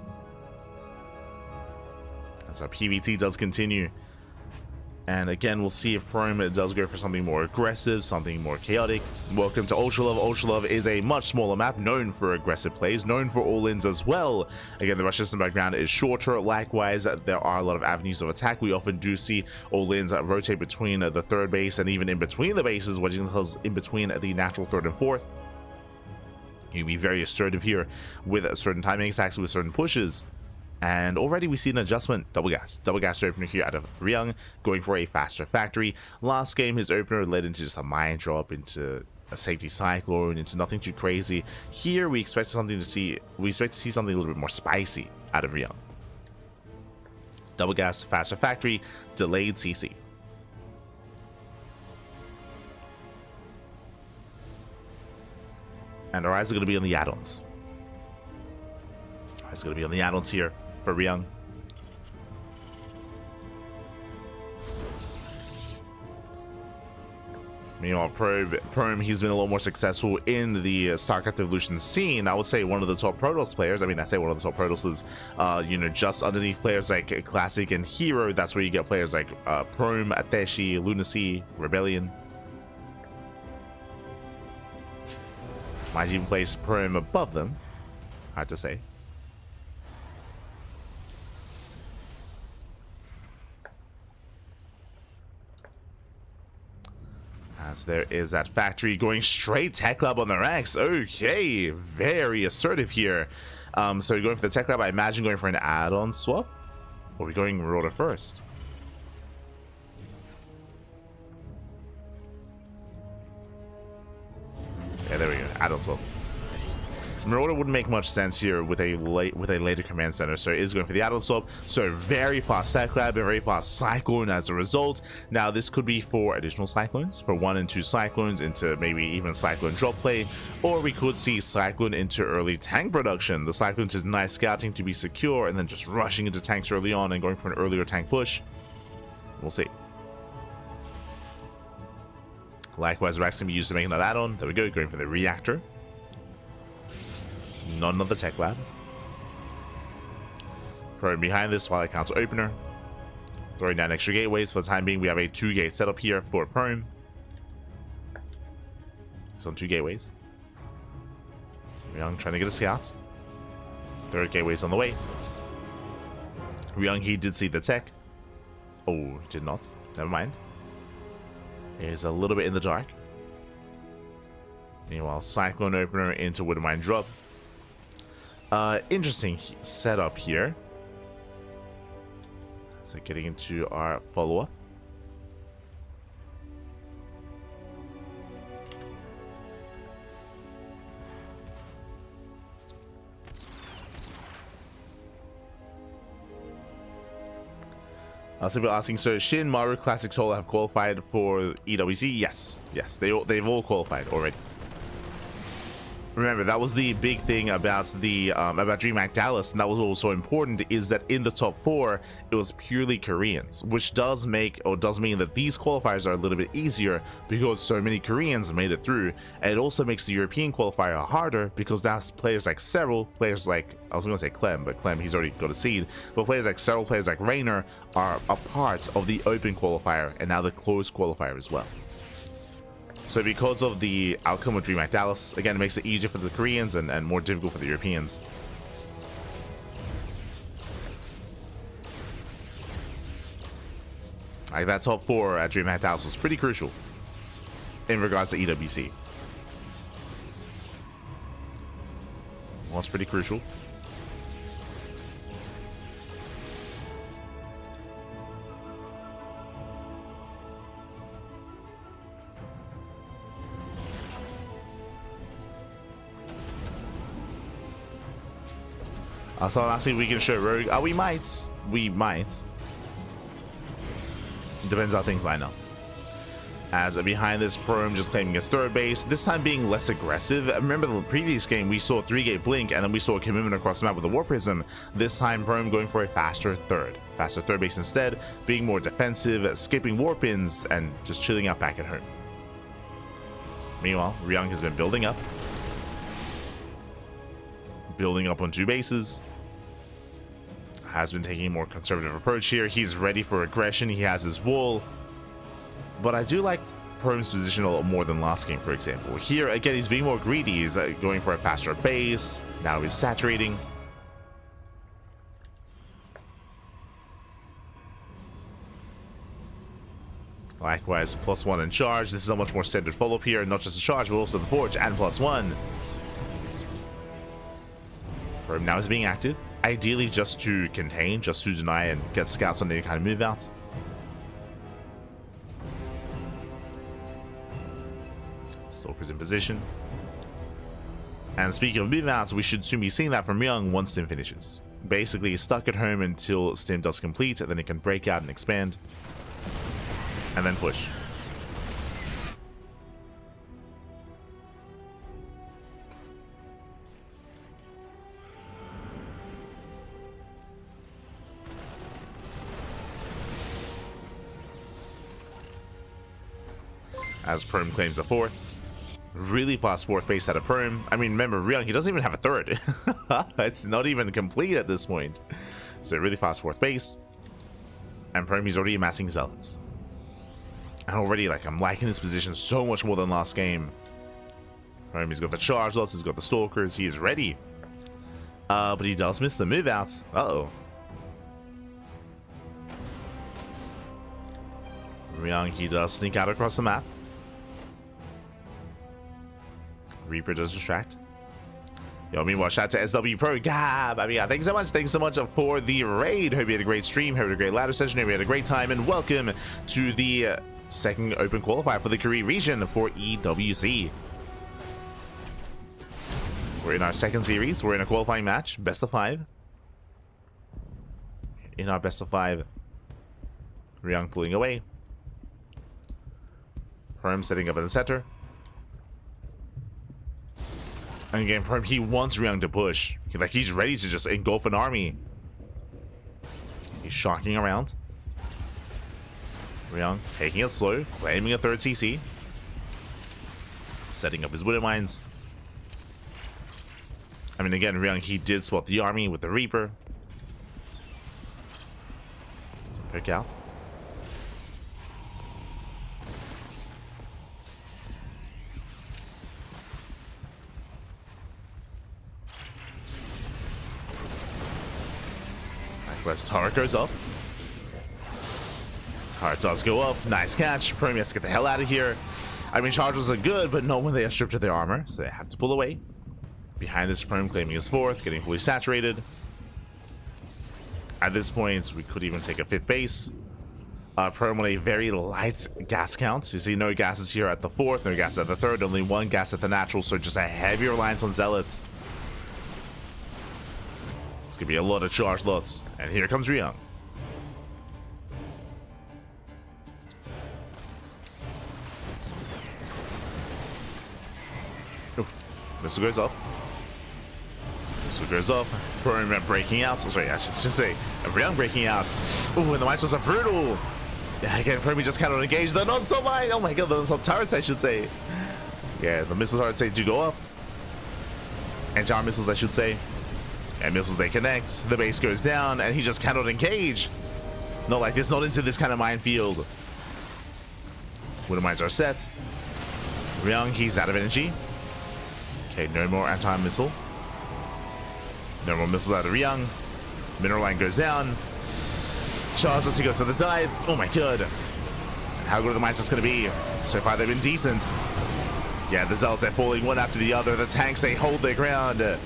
S1: As our PvT does continue. And again, we'll see if Prome does go for something more aggressive, something more chaotic. Welcome to Ultra Love. Ultra Love is a much smaller map, known for aggressive plays, known for all-ins as well. Again, the rush system background is shorter. Likewise, there are a lot of avenues of attack. We often do see all-ins rotate between the third base and even in between the bases, which is in between the natural third and fourth. You can be very assertive here with certain timing attacks, with certain pushes. And already we see an adjustment. Double gas opener here out of Ryung, going for a faster factory. Last game, his opener led into just a mine drop, into a safety cyclone, into nothing too crazy. Here we expect something to see. We expect to see something a little bit more spicy out of Ryung. Double gas, faster factory, delayed CC. And our eyes are going to be on the add-ons. Our eyes are going to be on the add-ons here for Ryung. Meanwhile, Prome, he's been a little more successful in the StarCraft Evolution scene. I would say one of the top Protoss players. I mean, I say one of the top Protosses, you know, just underneath players like Classic and Hero. That's where you get players like Prome, Ateshi, Lunacy, Rebellion. Might even place Prome above them, hard to say. As there is that factory going straight Tech Lab on the ranks. Okay, very assertive here. So you're going for the Tech Lab, I imagine going for an add-on swap? Or are we going Marauder first? Yeah, there we go. Add-on swap. Marauder wouldn't make much sense here with a later command center, so it is going for the add-on swap. So very fast Tech Lab, a very fast Cyclone as a result. Now this could be for additional Cyclones, for 1 and 2 Cyclones into maybe even Cyclone drop play, or we could see Cyclone into early tank production. The Cyclones is nice scouting to be secure, and then just rushing into tanks early on and going for an earlier tank push. We'll see. Likewise, Racks can be used to make another add-on. There we go, going for the reactor. None of the Tech Lab. Prome behind this while I cancel opener. Throwing down extra gateways. For the time being, we have a 2-gate setup here for Prome. So 2 gateways. Ryung trying to get a scout. Third gateway's on the way. Ryung, he did see the tech. Oh, did not. Never mind. Is a little bit in the dark. Meanwhile, Cyclone opener into Widowmine drop. Interesting setup here. So getting into our follow-up. Some people asking, so Shin, Maru, Classic, Soul have qualified for EWC? Yes, yes, they've all qualified already. Remember, that was the big thing about the about DreamHack Dallas, and that was also important, is that in the top 4 it was purely Koreans, which does mean that these qualifiers are a little bit easier because so many Koreans made it through, and it also makes the European qualifier harder because that's players like Serral, players like, I was gonna say Clem, but Clem, he's already got a seed, but players like Serral, players like Raynor are a part of the Open Qualifier and now the Closed Qualifier as well. So because of the outcome of DreamHack Dallas, again, it makes it easier for the Koreans and more difficult for the Europeans. Like that top 4 at DreamHack Dallas was pretty crucial in regards to EWC. Was pretty crucial. So lastly, we can show Rogue. We might. We might. Depends how things line up. As behind this, Prom just claiming his third base, this time being less aggressive. Remember the previous game, we saw 3-gate blink, and then we saw a commitment across the map with the War Prism. This time, Prom going for a faster third base instead, being more defensive, skipping war pins, and just chilling out back at home. Meanwhile, Ryung has been building up on 2 bases. Has been taking a more conservative approach here. He's ready for aggression. He has his wall. But I do like Prom's position a lot more than last game, for example. Here, again, he's being more greedy. He's going for a faster base. Now he's saturating. Likewise, +1 in charge. This is a much more standard follow-up here. Not just the charge, but also the forge and +1. Prom now is being active. Ideally just to contain, just to deny and get scouts on any kind of move out. Stalker's in position. And speaking of move outs, we should soon be seeing that from Ryung once Stim finishes. Basically, he's stuck at home until Stim does complete, and then he can break out and expand. And then push. As Prom claims a 4th. Really fast 4th base out of Prom. I mean, remember, Ryung, he doesn't even have a 3rd. It's not even complete at this point. So really fast 4th base. And Prom, he's already amassing zealots. And already, like, I'm liking his position so much more than last game. Prom, he's got the charge lots, he's got the stalkers, he is ready. But he does miss the move outs. Uh-oh. Ryung, he does sneak out across the map. Reaper does distract. Yo, meanwhile, shout out to SW Pro Gab. I mean, yeah, thanks so much for the raid. Hope you had a great stream, hope you had a great ladder session, hope you had a great time, and welcome to the second open qualifier for the Korea region for EWC. We're in our second series. We're in a qualifying match, best of 5. In our best of 5, Ryung pulling away. Prom setting up in the center. And again, Prom, he wants Ryung to push. He's ready to just engulf an army. He's shocking around. Ryung taking it slow, claiming a 3rd CC. Setting up his Widow Mines. I mean, again, Ryung, he did spot the army with the Reaper. Pick out. As turret goes up. Turret does go up. Nice catch. Prom has to get the hell out of here. I mean, charges are good, but not when they are stripped of their armor, so they have to pull away. Behind this, Prom claiming his 4th, getting fully saturated. At this point, we could even take a 5th base. Prom on a very light gas count. You see no gases here at the 4th, no gas at the 3rd, only 1 gas at the natural, so just a heavy reliance on zealots. It's gonna be a lot of charge lots. And here comes Ryung. Missile goes up. Missile goes up. Prom breaking out. Oh, sorry, I should say Ryung breaking out. Ooh, and the missiles are brutal. Yeah, again, Prom just cannot engage. They're not so light. Oh my god, they're not turrets, I should say. Yeah, the missile turrets do go up. Anti-armor missiles, I should say. And missiles, they connect, the base goes down, and he just cannot engage. Not like this, not into this kind of minefield. Widow Mines are set. Ryung, he's out of energy. Okay, no more anti-missile. No more missiles out of Ryung. Mineral line goes down. Charge as he goes to the dive. Oh my god. And how good are the matches going to be? So far they've been decent. Yeah, the Zealots, they're falling one after the other. The tanks, they hold their ground. And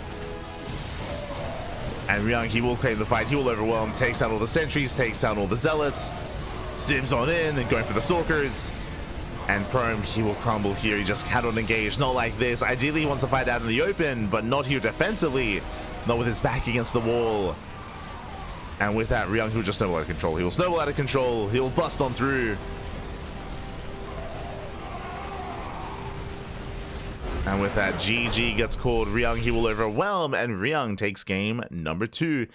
S1: Ryung, he will claim the fight. He will overwhelm. Takes down all the sentries. Takes down all the Zealots. Sims on in and going for the Stalkers. And Prome, he will crumble here. He just cannot engage. Not like this. Ideally, he wants to fight out in the open, but not here defensively. Not with his back against the wall. And with that, Ryung, he'll just snowball out of control. He will snowball out of control. He'll bust on through. And with that, GG gets called. Ryung, he will overwhelm, and Ryung takes game number 2,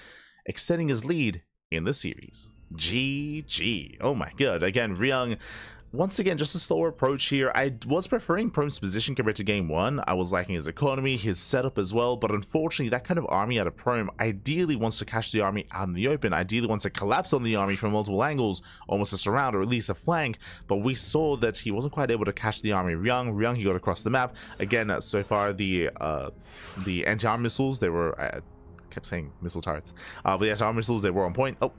S1: extending his lead in the series. GG. Oh my god. Again, Ryung, once again, just a slower approach here. I was preferring Prome's position compared to game 1. I was liking his economy, his setup as well, but unfortunately, that kind of army out of Prome ideally wants to catch the army out in the open, ideally wants to collapse on the army from multiple angles, almost a surround or at least a flank, but we saw that he wasn't quite able to catch the army. Ryung, he got across the map. Again, so far, the anti-arm missiles, they were, I kept saying missile turrets, but the anti-arm missiles, they were on point. Oh.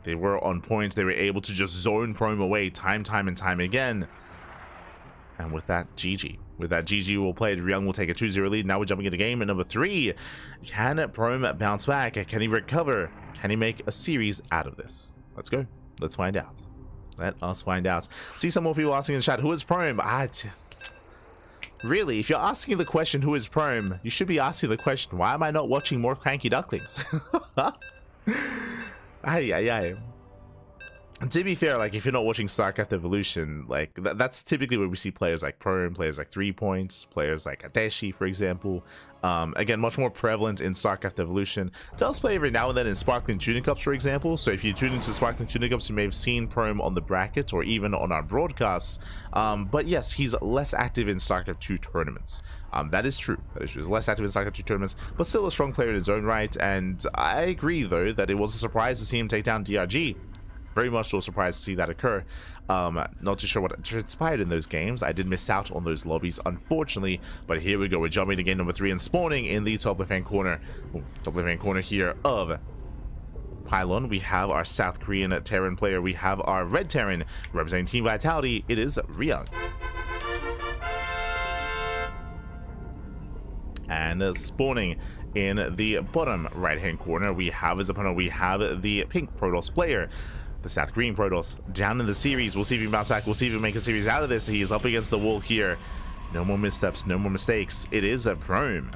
S1: They were on point. They were able to just zone Prome away time and time again. And with that, GG. With that, GG will play. Ryung will take a 2-0 lead. Now we're jumping into game number 3. Can Prome bounce back? Can he recover? Can he make a series out of this? Let's go. Let's find out. Let us find out. See some more people asking in the chat, who is Prome? Really, if you're asking the question, who is Prome, you should be asking the question, why am I not watching more CranKy Ducklings? Aye. And to be fair, like, if you're not watching StarCraft Evolution, like, that's typically where we see players like Prome, players like 3 Points, players like Adeshi, for example. Again, much more prevalent in StarCraft Evolution. Does play every now and then in Sparkling Tuning Cups, for example. So if you tune into Sparkling Tuning Cups, you may have seen Prome on the bracket or even on our broadcasts. But yes, he's less active in StarCraft 2 tournaments. That is true. That is true. He's less active in StarCraft 2 tournaments, but still a strong player in his own right. And I agree, though, that it was a surprise to see him take down DRG. Very much so surprised to see that occur. Not too sure what transpired in those games. I did miss out on those lobbies, unfortunately. But here we go. We're jumping to game number 3 and spawning in the top left-hand corner. Top left-hand corner here of Pylon. We have our South Korean Terran player. We have our Red Terran representing Team Vitality. It is Ryung. And spawning in the bottom right-hand corner, we have his opponent. We have the pink Protoss player, the South Korean Protoss, down in the series. We'll see if he can bounce back. We'll see if he can make a series out of this. He is up against the wall here. No more missteps, no more mistakes. It is a Prome.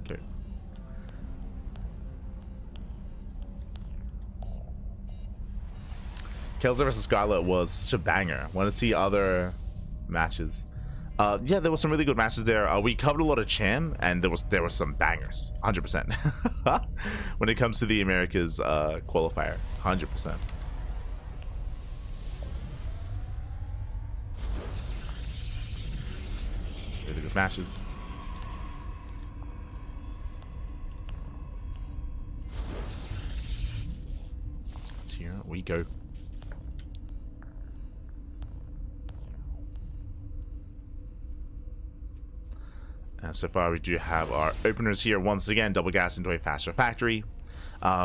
S1: Okay. Kelza versus Scarlet was such a banger. Want to see other matches? Yeah, there were some really good matches there. We covered a lot of Cham, and there were some bangers, 100%. When it comes to the Americas qualifier, 100%. Really good matches. Let's here we go. So far, we do have our openers here once again, double gas into a faster factory.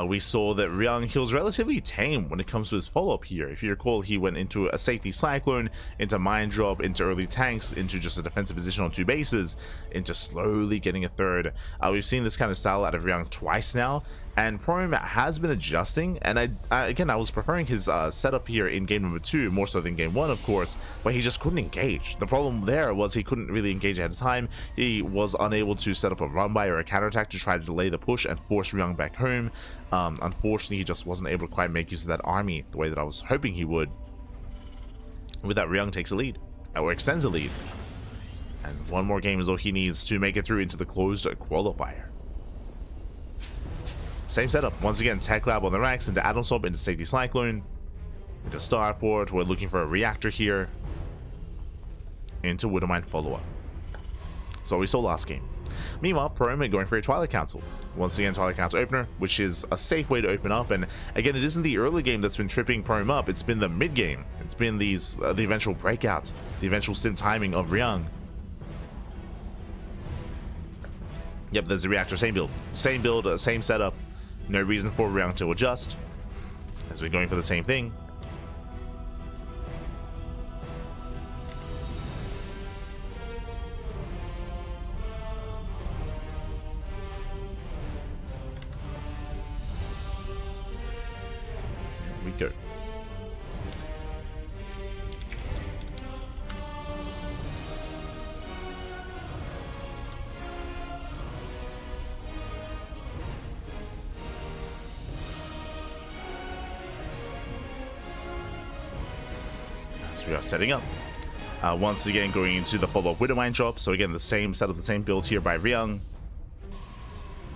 S1: We saw that Ryung, he was relatively tame when it comes to his follow-up here. If you recall, he went into a safety cyclone, into mine drop, into early tanks, into just a defensive position on 2 bases, into slowly getting a third. We've seen this kind of style out of Ryung twice now, and Prome has been adjusting. And again, I was preferring his setup here in game number 2 more so than game 1, of course, but he just couldn't engage. The problem there was he couldn't really engage ahead of time. He was unable to set up a run by or a counterattack to try to delay the push and force Ryung back home. Unfortunately, he just wasn't able to quite make use of that army the way that I was hoping he would. With that, Ryung takes a lead, or extends a lead, and one more game is all he needs to make it through into the closed qualifier. Same setup once again. Tech Lab on the racks, into Atom Swap, into Safety Cyclone, into Starport. We're looking for a reactor here, into Widowmine follow-up. So we saw last game. Meanwhile, Prom are going for a Twilight Council. Once again, Twilight Council opener, which is a safe way to open up. And again, it isn't the early game that's been tripping Prom up. It's been the mid game. It's been these the eventual breakout, the eventual stim timing of Ryung. Yep, there's a reactor. Same build, same setup. No reason for Ryung to adjust, as we're going for the same thing. Here we go. We are setting up. Once again, going into the follow-up Widowmine drop. So again, the same setup, the same build here by Ryung.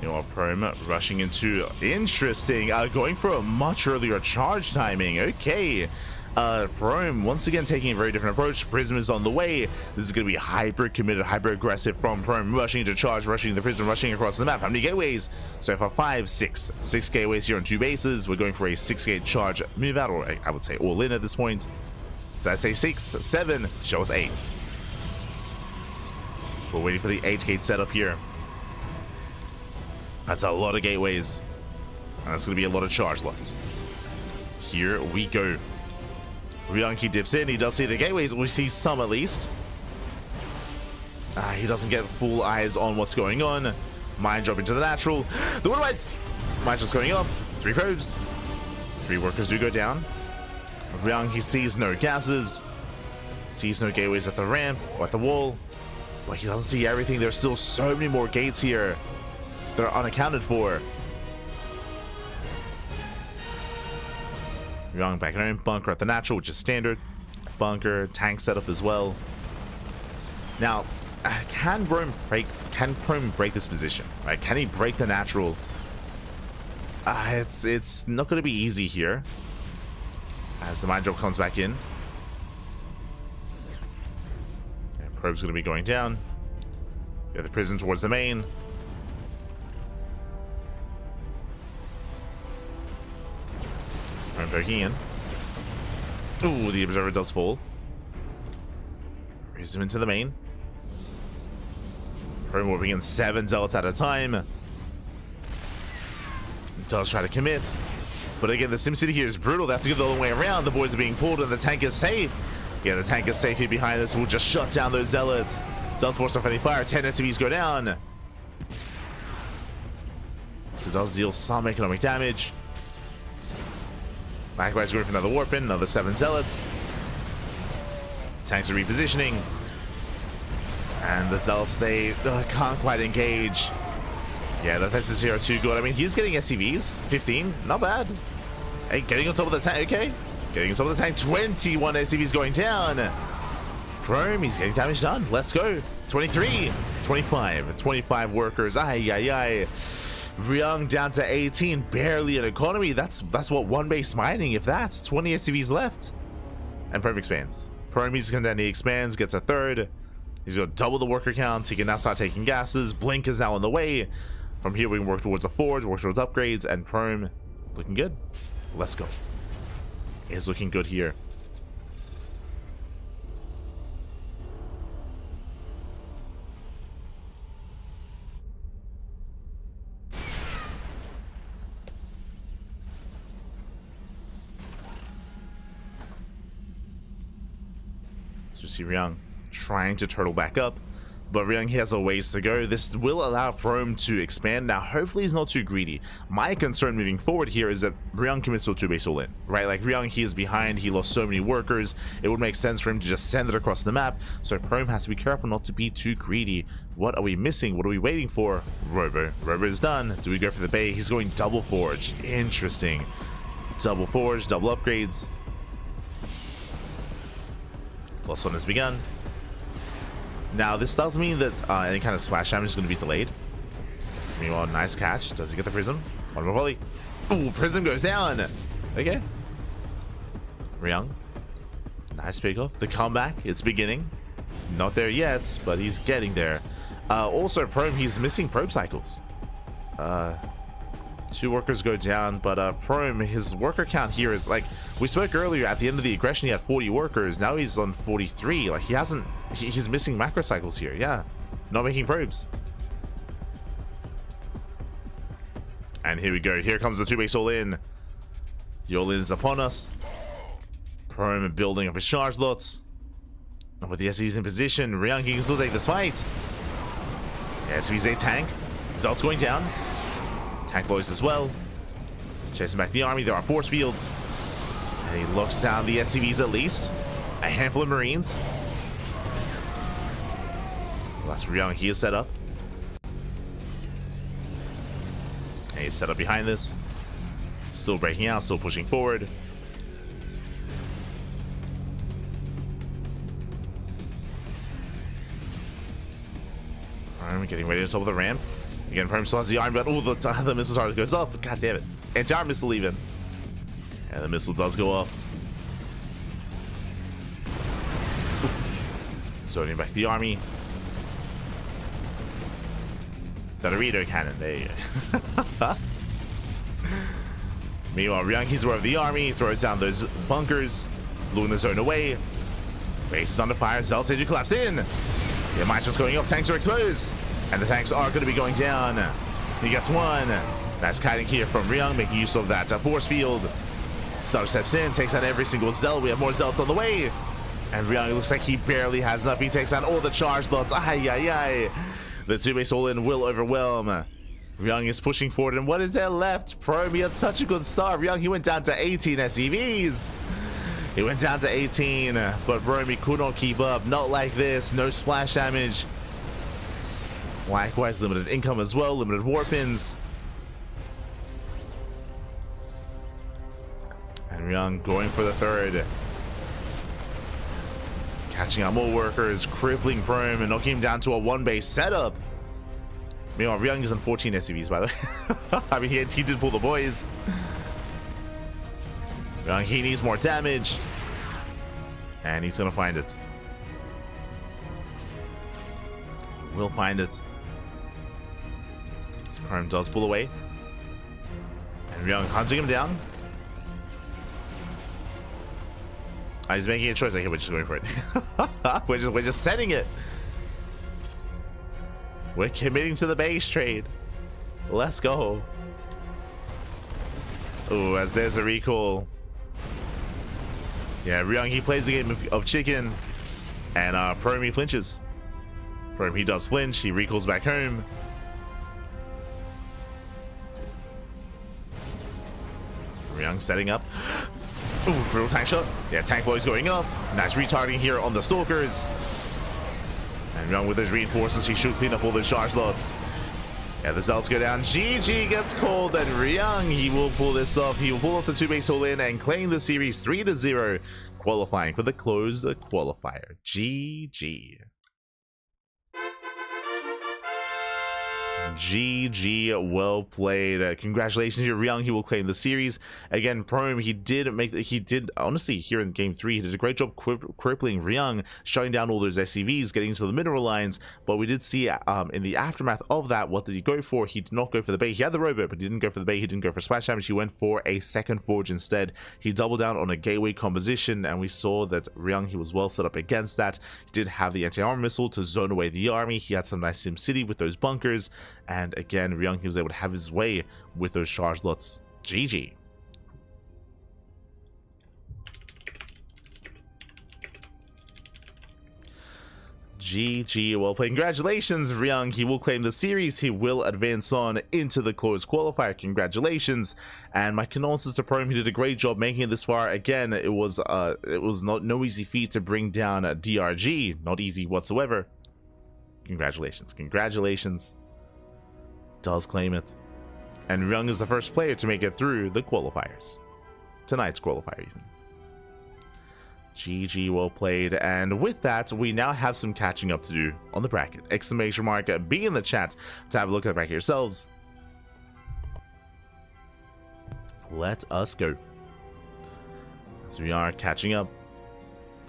S1: You know, Prom rushing into interesting, going for a much earlier charge timing. Okay. Prom once again taking a very different approach. Prism is on the way. This is going to be hyper committed, hyper aggressive from Prom, rushing into charge, rushing the Prism, rushing across the map. How many gateways? So far, 5, 6 gateways here on 2 bases. We're going for a 6-gate charge move out, or I would say all in at this point. So I say 6, 7, show us 8. We're waiting for the 8-gate setup here. That's a lot of gateways. And that's going to be a lot of charge lots. Here we go. Ryung dips in. He does see the gateways. We see some at least. He doesn't get full eyes on what's going on. Mine drop into the natural. The Widow Mine's just going up. 3 probes. 3 workers do go down. Ryung, he sees no gases, sees no gateways at the ramp or at the wall, but he doesn't see everything. There's still so many more gates here that are unaccounted for. Ryung back in home, bunker at the natural, which is standard. Bunker, tank setup as well. Now, can Prom break this position? Right? Can he break the natural? It's not going to be easy here. As the mine drop comes back in. And Probe's going to be going down. Get the Prism towards the main. Probe poking in. Ooh, the Observer does fall. Prism into the main. Probe moving in 7 zealots at a time. Does try to commit. But again, the SimCity here is brutal. They have to go the other way around. The boys are being pulled and the tank is safe. Yeah, the tank is safe here behind us. We'll just shut down those zealots. Does force some friendly fire. 10 SCVs go down. So it does deal some economic damage. Likewise, going for another warp in. Another 7 zealots. Tanks are repositioning. And the zealots, they can't quite engage. Yeah, the defenses here are too good. I mean, he's getting SCVs. 15. Not bad. Hey, getting on top of the tank. Okay. Getting on top of the tank. 21 SCVs going down. Prom, he's getting damage done. Let's go. 23. 25. 25 workers. Ay, ay, ay. Ryung down to 18. Barely an economy. That's what one base mining, if that's 20 SCVs left. And Prom expands. Prom needs to come down. He expands, gets a 3rd. He's going to double the worker count. He can now start taking gases. Blink is now on the way. From here, we can work towards a forge, work towards upgrades, and Prom looking good. Let's go. It's looking good here. So you see Ryung trying to turtle back up. But Ryung has a ways to go. This will allow Prom to expand. Now, hopefully he's not too greedy. My concern moving forward here is that Ryung commits to a 2-base all in, right? Like, Ryung, he is behind. He lost so many workers. It would make sense for him to just send it across the map. So Prom has to be careful not to be too greedy. What are we missing? What are we waiting for? Robo. Robo is done. Do we go for the Bay? He's going double forge. Interesting. Double forge, double upgrades. +1 has begun. Now, this does mean that any kind of splash damage is going to be delayed. Meanwhile, nice catch. Does he get the Prism? One more volley. Ooh, Prism goes down. Okay. Ryung. Nice pick off. The comeback, it's beginning. Not there yet, but he's getting there. Also, Probe, he's missing probe cycles. 2 workers go down, but Probe, his worker count here is like, we spoke earlier at the end of the aggression, he had 40 workers. Now he's on 43. Like, he's missing macro cycles here. Yeah, not making probes. And here we go. Here comes the 2-base all-in. The all-in is upon us. Probe building up his charge lots. And with the SCVs in position, Ryung can still take this fight. Yeah, SCV's a tank. Zelt's going down. Tank blows as well. Chasing back the army. There are force fields. And he locks down the SCVs at least. A handful of Marines. That's Ryung. He is set up. And he's set up behind this. Still breaking out. Still pushing forward. Alright, we're getting ready to top of the ramp. Again, Prime still has the arm, but oh, the missile target goes off. God damn it. Anti-arm missile even. And the missile does go off. Zoning back the army. The Dorito cannon. There you go. Meanwhile, Ryung, he's aware of the army, throws down those bunkers, luring the zone away. Base is under fire. Zell said you collapse in. The mine's just going off. Tanks are exposed. And the tanks are going to be going down. He gets one. Nice kiting here from Ryung, making use of that force field. Star steps in, takes out every single Zell. We have more Zelts on the way. And Ryung, it looks like he barely has enough. He takes out all the charge lots. Ay, ay, ay. The 2-base all-in will overwhelm. Ryung is pushing forward. And what is there left? Probe, he had such a good start. Ryung, he went down to 18 SCVs. He went down to 18. But Probe could not keep up. Not like this. No splash damage. Likewise, limited income as well, limited warpins. And Ryung going for the third. Catching out more workers, crippling Probe and knocking him down to a 1-base setup. Meanwhile, Ryung is on 14 SCVs, by the way. I mean, he did pull the boys. Ryung, he needs more damage. And he's gonna find it. We'll find it. Prime does pull away. And Ryung hunting him down. He's making a choice. Okay, we're just going for it. we're just setting it. We're committing to the base trade. Let's go. Oh, as there's a recall. Yeah, Ryung, he plays the game of chicken. And Promi flinches. Promi, he does flinch. He recalls back home. Ryung setting up. Ooh, brutal tank shot. Yeah, tank boys going up. Nice retargeting here on the stalkers. And Ryung with those reinforcements, he should clean up all those charge lots. Yeah, the Zelts go down. GG gets called, and Ryung, he will pull this off. He will pull off the 2-base all-in and claim the series 3-0, qualifying for the closed qualifier. GG. GG, well played. Congratulations here, Ryung. He will claim the series. Again, Probe, he did honestly here in game 3, he did a great job crippling Ryung, shutting down all those SCVs, getting into the mineral lines. But we did see in the aftermath of that, what did he go for? He did not go for the bait. He had the robot, but he didn't go for the bait. He didn't go for splash damage. He went for a second forge instead. He doubled down on a gateway composition, and we saw that Ryung, he was well set up against that. He did have the anti-armor missile to zone away the army. He had some nice Sim City with those bunkers. And again, Ryung, he was able to have his way with those charge lots. GG. GG, well played. Congratulations, Ryung. He will claim the series. He will advance on into the closed qualifier. Congratulations. And my condolences to Probe. He did a great job making it this far. Again, it was no easy feat to bring down a DRG. Not easy whatsoever. Congratulations. Congratulations. Does claim it. And Ryung is the first player to make it through the qualifiers. Tonight's qualifier even. GG, well played. And with that, we now have some catching up to do on the bracket. Exclamation mark, be in the chat to have a look at the bracket yourselves. Let us go. So we are catching up.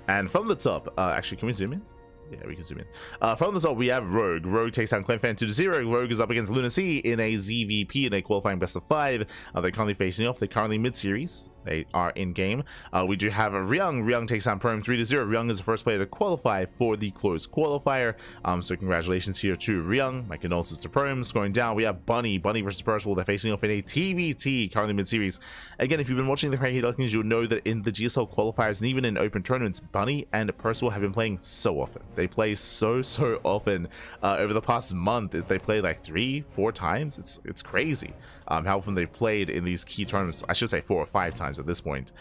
S1: And from the top, actually, can we zoom in? Yeah, we can zoom in. From the top, we have Rogue. Rogue takes down ClanFan 2-0. Rogue is up against Lunacy in a ZVP in a qualifying best of 5. They're currently facing off. They're currently mid-series. They are in game. We do have a Ryung. Ryung takes down Prime 3-0. Ryung is the first player to qualify for the closed qualifier. So congratulations here to Ryung. My condolences to Prime. Scoring down, we have Bunny. Bunny versus Percival. They're facing off in a TBT, currently mid-series. Again, if you've been watching the CranKy Ducklings, you'll know that in the GSL qualifiers and even in open tournaments, Bunny and Percival have been playing so often. They play so often. Over the past month, they play like 3-4 times. It's crazy how often they've played in these key tournaments. I should say 4 or 5 times at this point.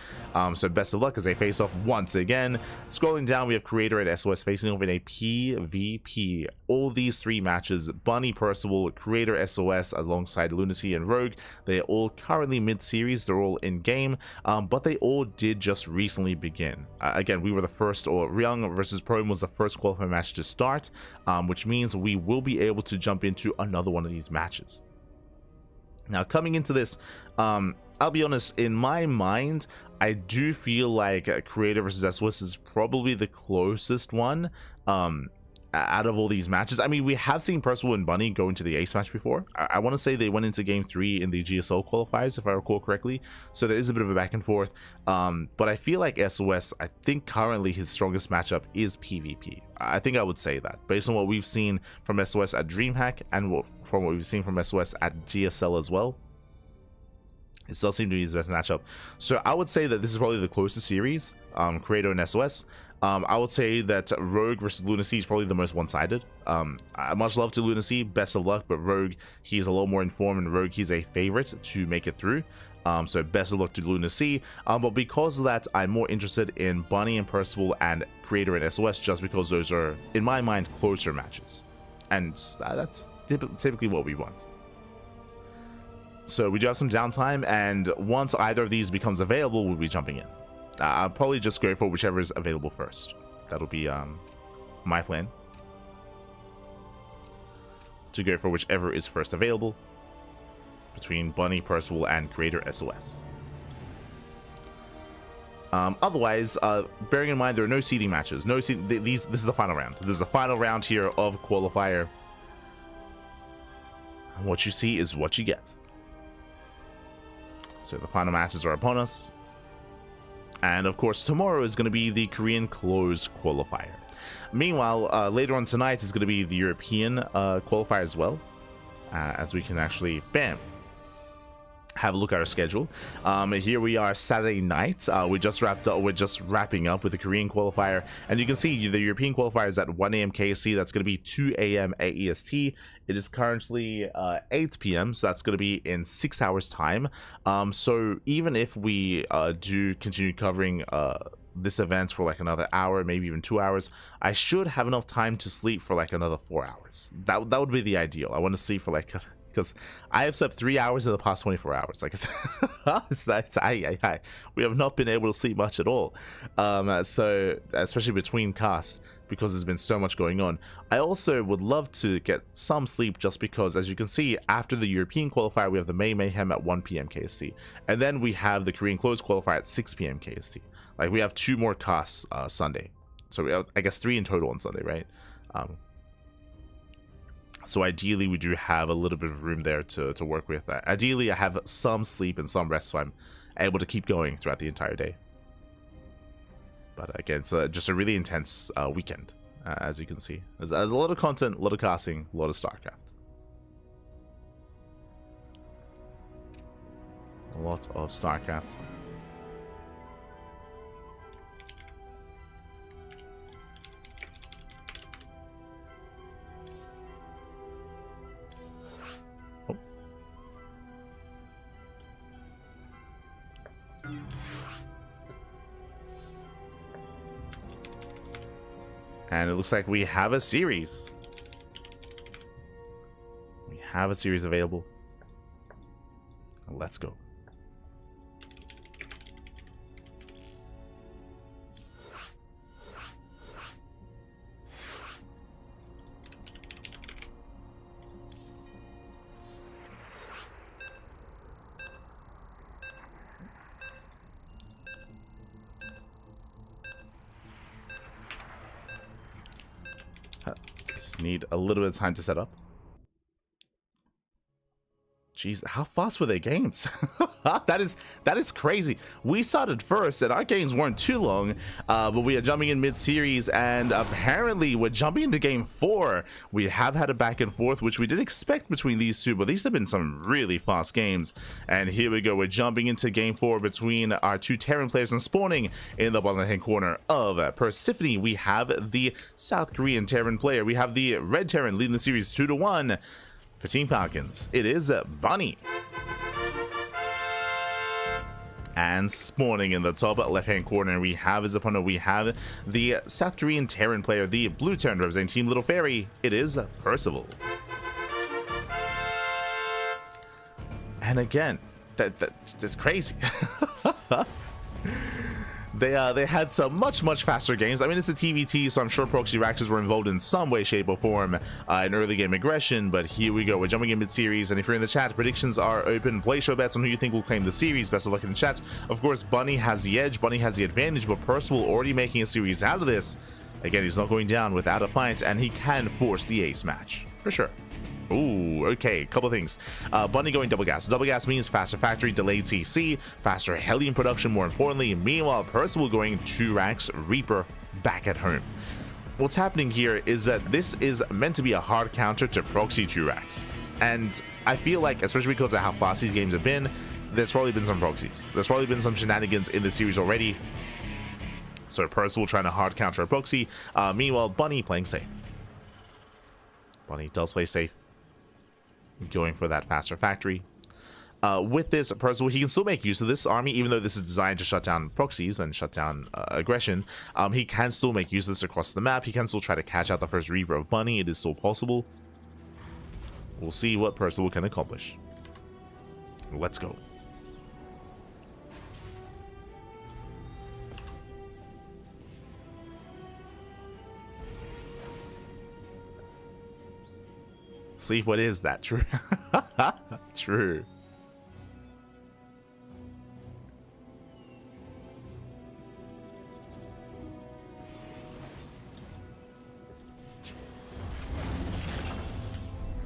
S1: So best of luck as they face off once again. Scrolling down, we have Creator and SOS facing off in a PvP. All these 3 matches, Bunny, Percival, Creator, SOS, alongside Lunacy and Rogue, they're all currently mid-series. They're all in game, but they all did just recently begin. Again, we were the first, or Ryung versus Prome was the first qualifying match to start, which means we will be able to jump into another one of these matches. Now, coming into this, I'll be honest, in my mind, I do feel like Creator versus SOS is probably the closest one out of all these matches. I mean, we have seen Percival and Bunny go into the ace match before. I want to say they went into game 3 in the GSL qualifiers, if I recall correctly. So there is a bit of a back and forth. But I feel like SOS, I think currently his strongest matchup is PvP. I think I would say that based on what we've seen from SOS at DreamHack and from what we've seen from SOS at GSL as well. It still seems to be his best matchup. So I would say that this is probably the closest series, Creator and SOS. I would say that Rogue versus Lunacy is probably the most one-sided. Much love to Lunacy, best of luck, but Rogue, he's a little more informed, and Rogue, he's a favorite to make it through. So best of luck to Lunacy. But because of that, I'm more interested in Bunny and Percival and Creator and SOS, just because those are, in my mind, closer matches. And that's typically what we want. So we do have some downtime, and once either of these becomes available, we'll be jumping in. I'll probably just go for whichever is available first. That'll be my plan. To go for whichever is first available between Bunny, Percival, and Creator SOS. Otherwise, bearing in mind there are no seeding matches. This is the final round. This is the final round here of qualifier. And what you see is what you get. So the final matches are upon us. And of course, tomorrow is going to be the Korean closed qualifier. Meanwhile, later on tonight is going to be the European qualifier as well. As we can actually, bam, have a look at our schedule. Here we are Saturday night. We just wrapped up. We're just wrapping up with the Korean qualifier, and you can see the European qualifier is at 1 a.m. KST. That's going to be 2 a.m. AEST. It is currently 8 p.m. so that's going to be in 6 hours time. So even if we do continue covering this event for like another hour, maybe even 2 hours, I should have enough time to sleep for like another 4 hours. That would be the ideal. I want to sleep for like, because I have slept 3 hours in the past 24 hours. Like I said, we have not been able to sleep much at all. So especially between casts, because there's been so much going on. I also would love to get some sleep, just because, as you can see, after the European qualifier, we have the May Mayhem at 1 p.m. KST, and then we have the Korean closed qualifier at 6 p.m. KST. Like, we have 2 more casts Sunday, so we have, I guess, 3 in total on Sunday, right? So ideally, we do have a little bit of room there to work with. Ideally, I have some sleep and some rest, so I'm able to keep going throughout the entire day. But again, it's just a really intense weekend, as you can see. There's a lot of content, a lot of casting, a lot of StarCraft. A lot of StarCraft. And it looks like we have a series. We have a series available. Let's go. Need a little bit of time to set up. Jeez, how fast were their games? that is crazy. We started first, and our games weren't too long, but we are jumping in mid-series, and apparently we're jumping into game 4. We have had a back and forth, which we didn't expect between these two, but these have been some really fast games. And here we go. We're jumping into game 4 between our two Terran players, and spawning in the bottom left-hand corner of Persephone, we have the South Korean Terran player. We have the Red Terran leading the series 2-1. For Team Falcons, it is Bunny. And spawning in the top left-hand corner, we have his opponent. We have the South Korean Terran player, the Blue Terran representing Team Little Fairy. It is Percival. And again, that's crazy. They had some much faster games. I mean, it's a TVT, so I'm sure proxy Raxes were involved in some way, shape, or form in early game aggression. But here we go. We're jumping in mid-series, and if you're in the chat, predictions are open. Play show bets on who you think will claim the series. Best of luck in the chat. Of course, Bunny has the edge. Bunny has the advantage, but Percival already making a series out of this. Again, he's not going down without a fight, and he can force the ace match for sure. Ooh, okay, couple things. Bunny going double gas. Double gas means faster factory, delayed CC, faster Hellion production, more importantly. Meanwhile, Percival going 2 racks, Reaper back at home. What's happening here is that this is meant to be a hard counter to proxy 2 racks. And I feel like, especially because of how fast these games have been, there's probably been some proxies. There's probably been some shenanigans in the series already. So Percival trying to hard counter a proxy. Meanwhile, Bunny playing safe. Bunny does play safe, going for that faster factory. With this Percival, he can still make use of this army, even though this is designed to shut down proxies and shut down aggression. He can still make use of this across the map. He can still try to catch out the first Reaper of Bunny. It is still possible. We'll see what Percival can accomplish. Let's go. See, what is that? True. True.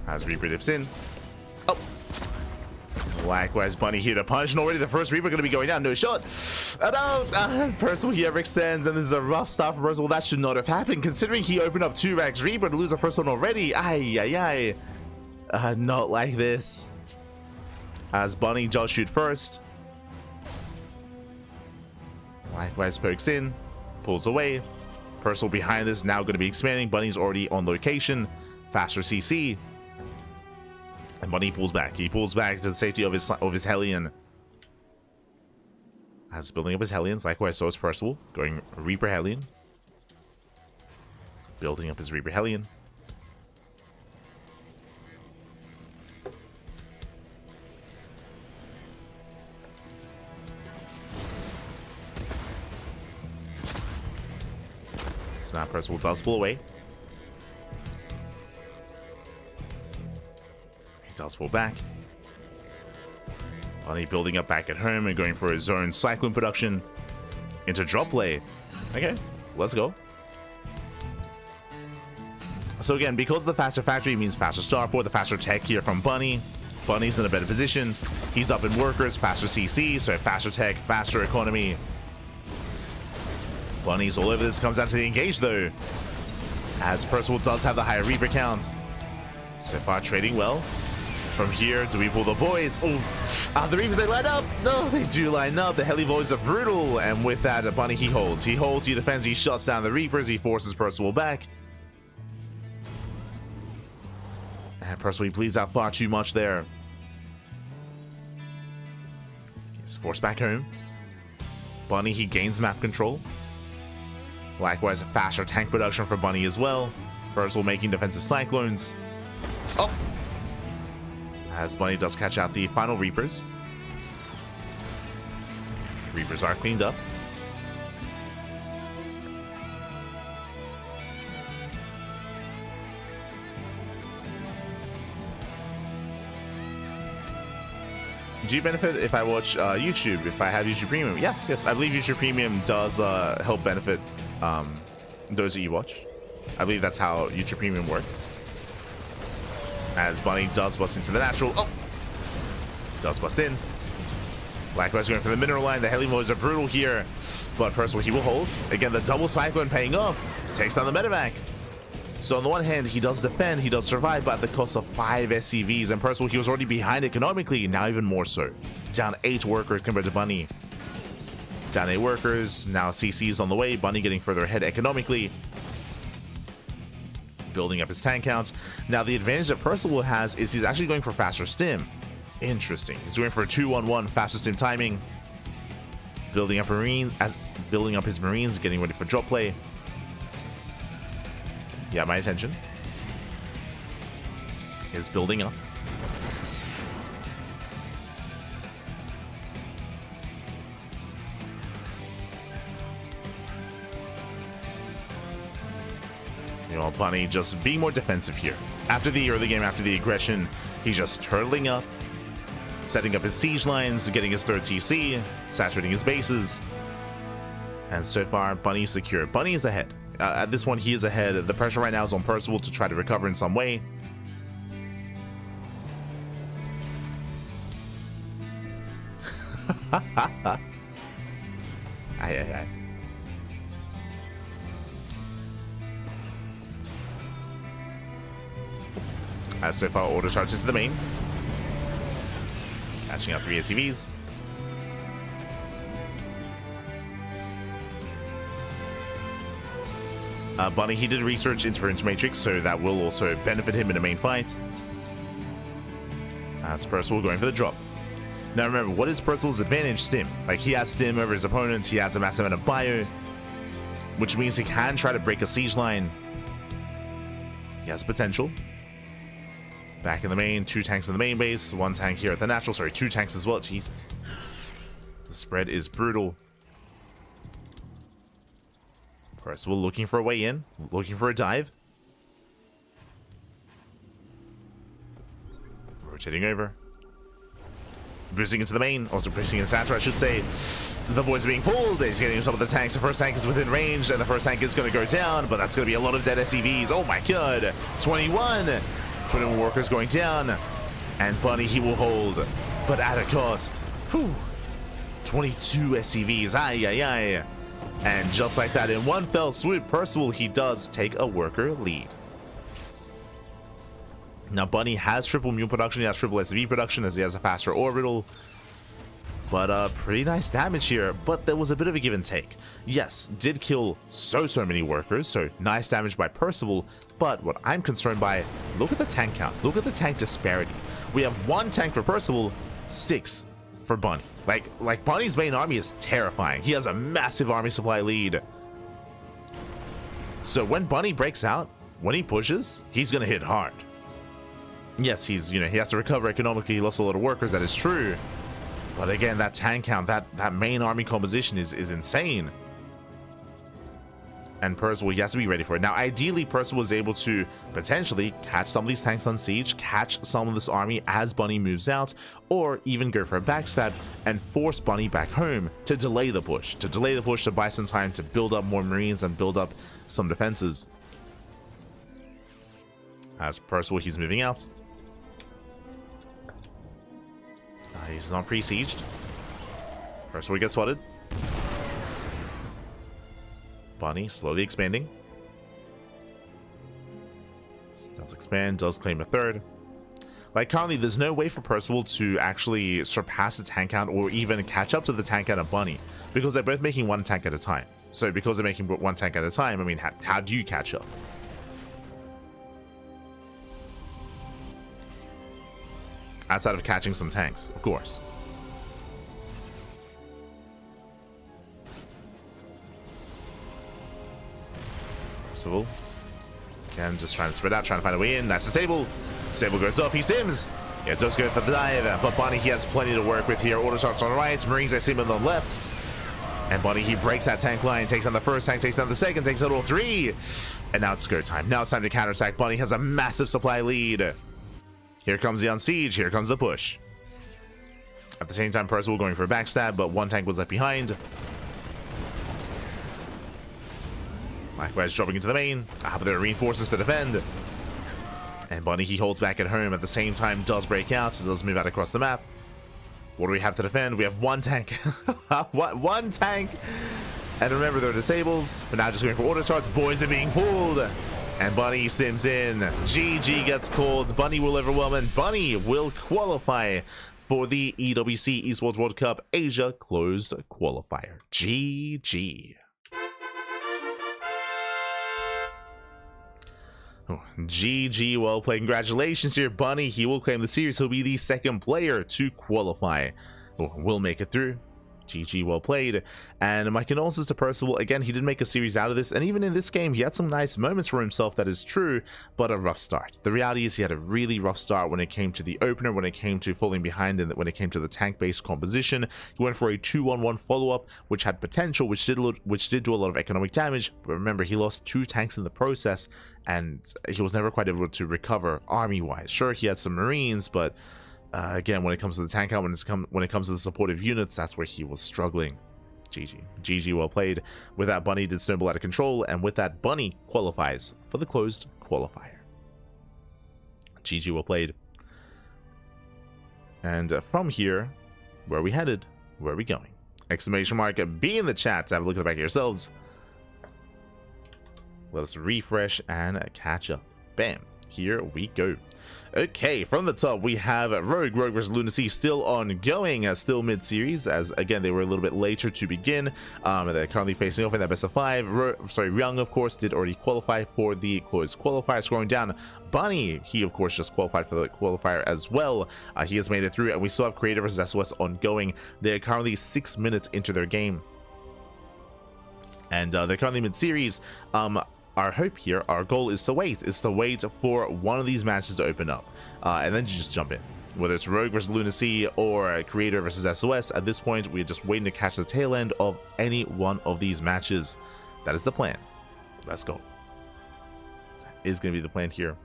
S1: As Reaper dips in. Oh. Likewise, Bunny here to punch, and already the first Reaper going to be going down. No shot. Oh no. Percival here extends, and this is a rough start for Percival. That should not have happened, considering he opened up 2 racks Reaper to lose the first one already. Ay, ay, ay. Not like this. As Bunny does shoot first. Likewise pokes in, pulls away. Percival behind this, now going to be expanding. Bunny's already on location. Faster CC. And Bunny pulls back. He pulls back to the safety of his Hellion. As building up his Hellions, likewise so is Percival. Going Reaper Hellion. Building up his Reaper Hellion. Now Percival does pull away. He does pull back. Bunny building up back at home and going for his own Cyclone production into drop play. Okay, let's go. So again, because of the faster factory means faster starport, the faster tech here from Bunny. Bunny's in a better position. He's up in workers, faster CC, so faster tech, faster economy. Bunny's all over this. Comes down to the engage though, as Percival does have the higher Reaper count. So far trading well. From here, do we pull the boys? Oh, the Reapers, they line up. No, they do line up. The Heli boys are brutal, and with that, Bunny he holds. He holds, he defends, he shuts down the Reapers, he forces Percival back. And Percival, he bleeds out far too much there. He's forced back home. Bunny, he gains map control. Likewise, a faster tank production for Bunny as well. Percival making defensive cyclones. Oh! As Bunny does catch out the final Reapers. Reapers are cleaned up. Do you benefit if I watch YouTube, if I have YouTube Premium? Yes, yes. I believe YouTube Premium does help benefit those that you watch. I believe that's how YouTube Premium works. As Bunny does bust into the natural. Oh! Does bust in. Likewise going for the mineral line. The heli modes are brutal here. But Percival, he will hold. Again, the double cyclone paying off. Takes down the medevac. So on the one hand, he does defend, he does survive, but at the cost of 5 SCVs. And Percival, he was already behind economically, now even more so. Down 8 workers compared to Bunny. Down 8 workers, now CC's on the way. Bunny getting further ahead economically. Building up his tank counts. Now the advantage that Percival has is he's actually going for faster stim. Interesting. He's going for a 2-1-1 faster stim timing. Building up his marines, getting ready for drop play. Yeah, my attention is building up. You know, Bunny just being more defensive here. After the early game, after the aggression, he's just turtling up, setting up his siege lines, getting his 3rd TC, saturating his bases. And so far, Bunny's secure. Bunny is ahead. At this one, he is ahead. The pressure right now is on Percival to try to recover in some way. Aye, aye, aye. As so far, order starts into the main. Catching out 3 SCVs. Bunny, he did research Interference Matrix, so that will also benefit him in the main fight. As Percival going for the drop. Now remember, what is Percival's advantage? Stim. Like, he has stim over his opponents, he has a massive amount of bio, which means he can try to break a siege line. He has potential. Back in the main, 2 tanks in the main base, 1 tank here at the natural. Sorry, 2 tanks as well. Jesus. The spread is brutal. Percival looking for a way in, looking for a dive. Rotating over. Boosting into the main, also boosting into center, I should say. The boys are being pulled. He's getting some of the tanks. The first tank is within range, and the first tank is going to go down, but that's going to be a lot of dead SCVs. Oh my god. 21 workers going down. And Bunny, he will hold, but at a cost. Whew. 22 SCVs. Aye, aye, aye. And just like that, in one fell swoop, Percival, he does take a worker lead. Now, Bunny has triple mule production, he has triple SCV production, as he has a faster orbital. But pretty nice damage here, but there was a bit of a give and take. Yes, did kill so many workers, so nice damage by Percival, but what I'm concerned by, look at the tank count, look at the tank disparity. We have 1 tank for Percival, 6 for Bunny. Like Bunny's main army is terrifying. He has a massive army supply lead. So when Bunny breaks out, when he pushes, he's gonna hit hard. Yes, he has to recover economically. He lost a lot of workers, that is true. But again, that tank count, that main army composition is insane. And Percival, he has to be ready for it. Now, ideally, Percival was able to potentially catch some of these tanks on siege, catch some of this army as Bunny moves out, or even go for a backstab and force Bunny back home to delay the push. To buy some time to build up more Marines and build up some defenses. As Percival, he's moving out. He's not pre-sieged. Percival gets spotted. Bunny slowly expanding. Does expand, does claim a 3rd. Like, currently, there's no way for Percival to actually surpass the tank count or even catch up to the tank count of Bunny, because they're both making 1 tank at a time. So because they're making 1 tank at a time, I mean, how do you catch up? Outside of catching some tanks, of course. Percival. Again, just trying to spread out, trying to find a way in. That's the Sable. Sable goes off, he sims. Yeah, does go for the dive, but Bunny, he has plenty to work with here. Order starts on the right, Marines, I see him on the left. And Bunny, he breaks that tank line, takes down the first tank, takes down the second, takes out all 3. And now it's go time. Now it's time to counterattack. Bunny has a massive supply lead. Here comes the unsiege, here comes the push. At the same time, Percival going for a backstab, but 1 tank was left behind. Likewise, dropping into the main. But there are reinforcements to defend. And Bunny, he holds back at home. At the same time, does break out. So does move out across the map. What do we have to defend? We have one tank. One tank. And remember, they're disables. But now just going for auto charts. Boys are being pulled. And Bunny sims in. GG gets called. Bunny will overwhelm. And Bunny will qualify for the EWC Esports World Cup Asia Closed Qualifier. GG. Oh, GG, well played. Congratulations here, Bunny. He will claim the series. He'll be the second player to qualify. Will make it through. GG, well played. And my condolences to Percival. Again, he did make a series out of this, and even in this game, he had some nice moments for himself, that is true, but a rough start. The reality is he had a really rough start when it came to the opener, when it came to falling behind, and when it came to the tank-based composition. He went for a 2-on-1 follow-up, which had potential, which did do a lot of economic damage, but remember, he lost 2 tanks in the process, and he was never quite able to recover army-wise. Sure, he had some Marines, but again, when it comes to the tank out, when it comes to the supportive units, that's where he was struggling. GG, well played. With that, Bunny did snowball out of control, and with that, Bunny qualifies for the closed qualifier. GG, well played. And from here, where are we headed? Where are we going? Exclamation mark B in the chat to have a look at the back of yourselves. Let us refresh and catch up. Bam. Here we go. Okay, from the top we have Rogue versus Lunacy still ongoing, still mid-series, as again they were a little bit later to begin. They're currently facing off in that best of 5. Ryung, of course, did already qualify for the closed qualifier. Scrolling down, Bunny, he of course just qualified for the qualifier as well. He has made it through, and we still have Creator versus SOS ongoing. They're currently 6 minutes into their game, and they're currently mid-series. Our hope here, our goal is to wait for one of these matches to open up, and then you just jump in. Whether it's Rogue versus Lunacy or Creator versus SOS, at this point we're just waiting to catch the tail end of any one of these matches. That is the plan. Let's go. That is going to be the plan here.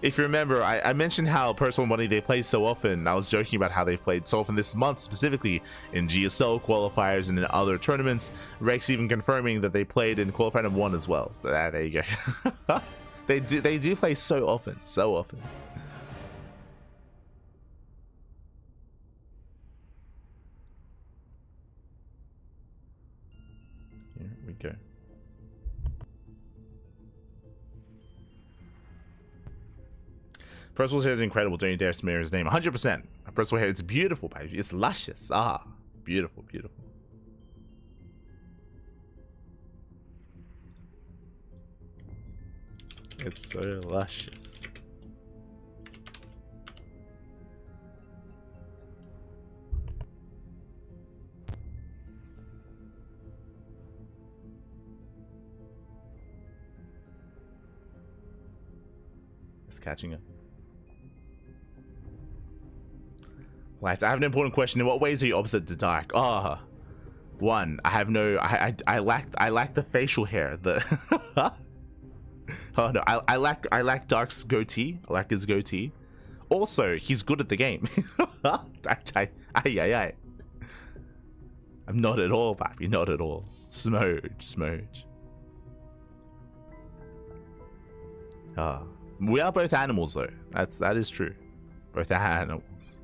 S1: If you remember, I mentioned how Personal Money, they play so often. I was joking about how they played so often this month, specifically in GSL qualifiers and in other tournaments. Rex even confirming that they played in qualifier number 1 as well. So, there you go. they do play so often, so often. Here we go. Percival's hair is incredible. Don't you dare smear his name. 100%. Percival hair, it's beautiful, baby. It's luscious. Ah, beautiful, beautiful. It's so luscious. It's catching up. Right, I have an important question. In what ways are you opposite to Dark? One, I have no, I lack the facial hair. The oh no, I lack Dark's goatee. I lack his goatee. Also, he's good at the game. Aye. I'm not at all, baby. Not at all. Smooge. We are both animals, though. That is true. Both animals.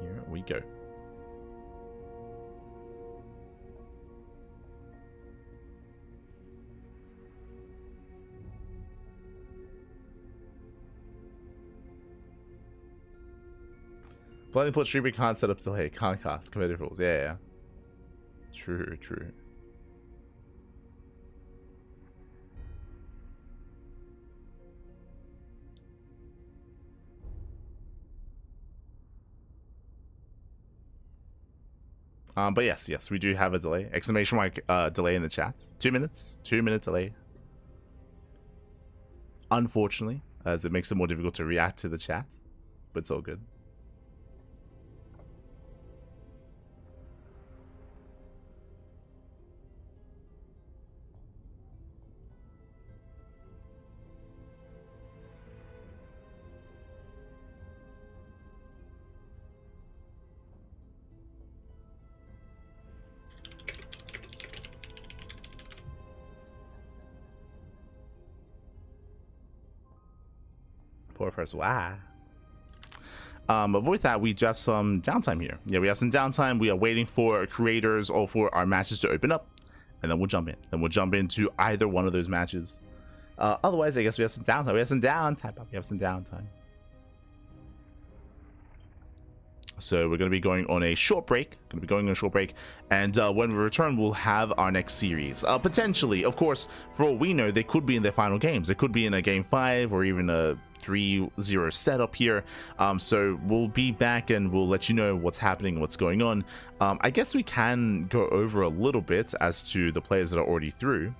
S1: Here we go. Blindly put streamer can't set up delay. Can't cast competitive rules. Yeah. True. But yes, we do have a delay. Exclamation mark delay in the chat. 2 minutes. 2 minute delay. Unfortunately, as it makes it more difficult to react to the chat, but it's all good. poor person. Wow. But with that, we do have some downtime here. Yeah, we have some downtime. We are waiting for creators or for our matches to open up, and then we'll jump in. Then we'll jump into either one of those matches. Otherwise, I guess we have some downtime. We have some downtime. We have some downtime. So we're going to be going on a short break. And when we return, we'll have our next series. Potentially, of course, for all we know, they could be in their final games. They could be in a game 5 or even a 3-0 setup here. So we'll be back and we'll let you know what's happening, what's going on. I guess we can go over a little bit as to the players that are already through.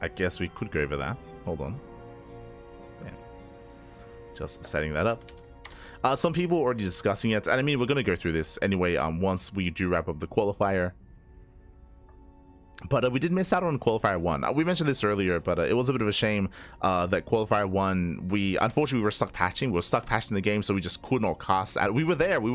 S1: I guess we could go over that. Hold on. Yeah. Just setting that up. Some people are already discussing it, and I mean, we're going to go through this anyway once we do wrap up the qualifier. But we did miss out on qualifier 1. We mentioned this earlier, but it was a bit of a shame that qualifier 1, unfortunately we were stuck patching. We were stuck patching the game, so we just could not cast. We were there. We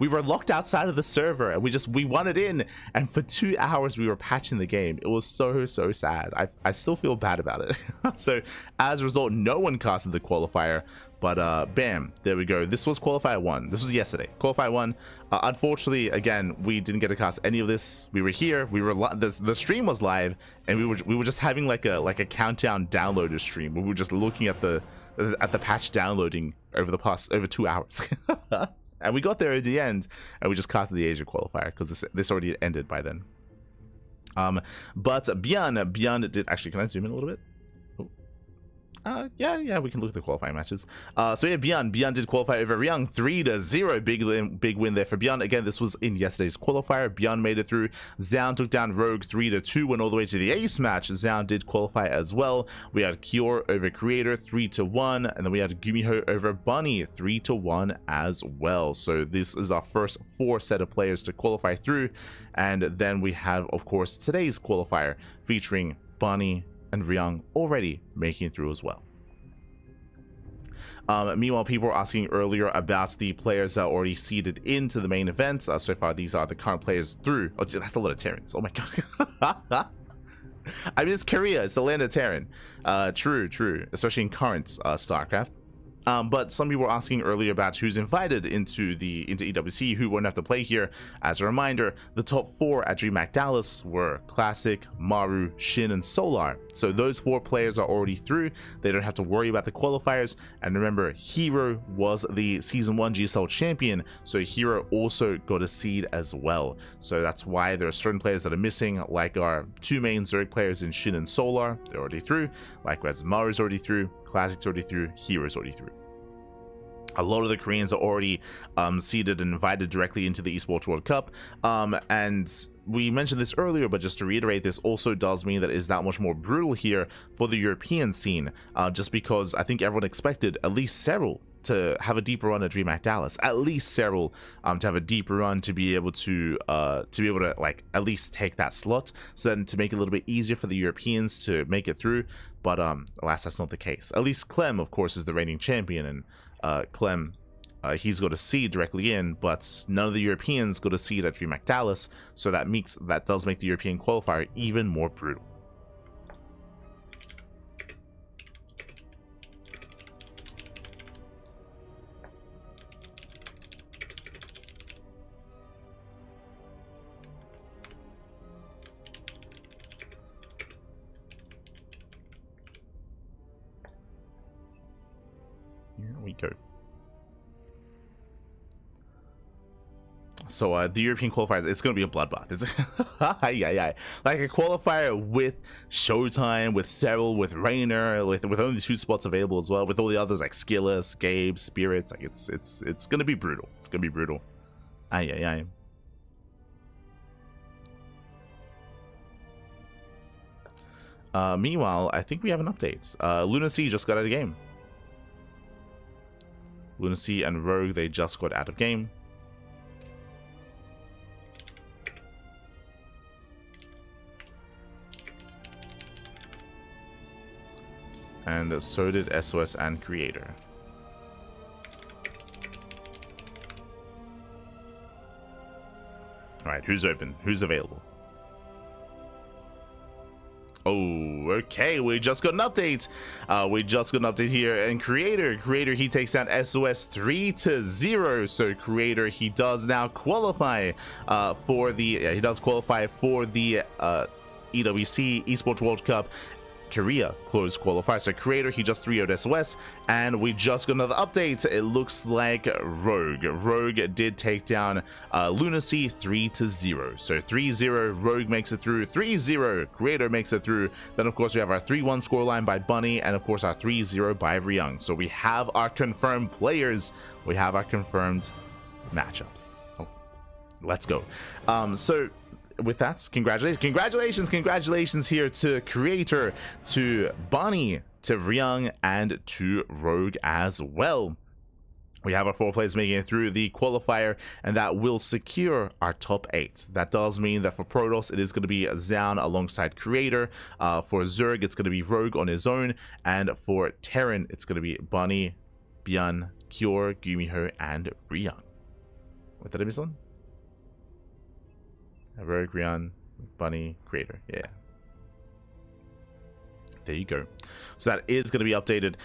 S1: were locked outside of the server, and we wanted in. And for 2 hours we were patching the game. It was so sad. I still feel bad about it. So as a result, no one casted the qualifier. But bam, there we go. This was qualifier 1. This was yesterday. Qualifier 1. Unfortunately, again, we didn't get to cast any of this. We were here. We were the stream was live, and we were just having like a countdown downloader stream. We were just looking at the patch downloading over 2 hours. And we got there at the end, and we just casted the Asia qualifier because this already ended by then. But Björn did actually. Can I zoom in a little bit? Yeah, we can look at the qualifying matches. So yeah, Björn did qualify over Ryung 3-0. Big win there for Björn. Again, this was in yesterday's qualifier. Björn made it through. Zaun took down Rogue 3-2, went all the way to the ace match. Zaun did qualify as well. We had Kior over Creator 3-1, and then we had Gumiho over Bunny 3-1 as well. So this is our first 4 set of players to qualify through, and then we have, of course, today's qualifier featuring Bunny and Ryung already making it through as well. Meanwhile, people were asking earlier about the players that are already seeded into the main event. So far, these are the current players through. Oh, that's a lot of Terrans. Oh my god. I mean, it's Korea. It's the land of Terran. True. Especially in current StarCraft. But some people were asking earlier about who's invited into EWC, who won't have to play here. As a reminder, the top 4 at DreamHack Dallas were Classic, Maru, Shin, and Solar. So those 4 players are already through. They don't have to worry about the qualifiers. And remember, Hero was the Season 1 GSL champion, so Hero also got a seed as well. So that's why there are certain players that are missing, like our 2 main Zerg players in Shin and Solar. They're already through. Likewise, Maru's already through. Classic's already through. Hero's already through. A lot of the Koreans are already seeded and invited directly into the Esports World Cup. And we mentioned this earlier, but just to reiterate, this also does mean that it is that much more brutal here for the European scene, just because I think everyone expected at least several to have a deeper run at DreamHack Dallas, at least several to have a deeper run to be able to like at least take that slot, so then to make it a little bit easier for the Europeans to make it through. But alas, that's not the case. At least Clem, of course, is the reigning champion, and Clem, he's got a seed directly in, but none of the Europeans got a seed at DreamHack Dallas, so that does make the European qualifier even more brutal. Here we go. So the European qualifiers, it's going to be a bloodbath. It's like a qualifier with Showtime, with Cyril, with Rainer, with only 2 spots available as well, with all the others like Skillus, Gabe, Spirit. Like it's going to be brutal. It's going to be brutal. Meanwhile, I think we have an update. Lunacy just got out of game. Lunacy and Rogue, they just got out of game. And so did SOS and Creator. Alright, who's open? Who's available? Oh, okay, we just got an update. Here, and Creator, he takes down SOS 3-0. So Creator, he does now qualify for the EWC Esports World Cup Korea closed qualifier. So Creator, he just 3-0'd SOS, and we just got another update. It looks like Rogue did take down Lunacy 3-0. So 3-0, Rogue makes it through. 3-0, Creator makes it through. Then of course we have our 3-1 scoreline by Bunny, and of course our 3-0 by Ryung. So we have our confirmed players, we have our confirmed matchups. Oh, let's go. So with that, congratulations here to Creator, to Bunny, to Ryung, and to Rogue as well. We have our 4 players making it through the qualifier, and that will secure our top 8. That does mean that for Protoss, it is going to be Zaun alongside Creator. For Zerg, it's going to be Rogue on his own, and for Terran, it's going to be Bunny, Byun, Kyor, Gumiho, and Ryung. What did I miss on? Rogue, Ryung, Bunny, Creator. Yeah. There you go. So that is going to be updated.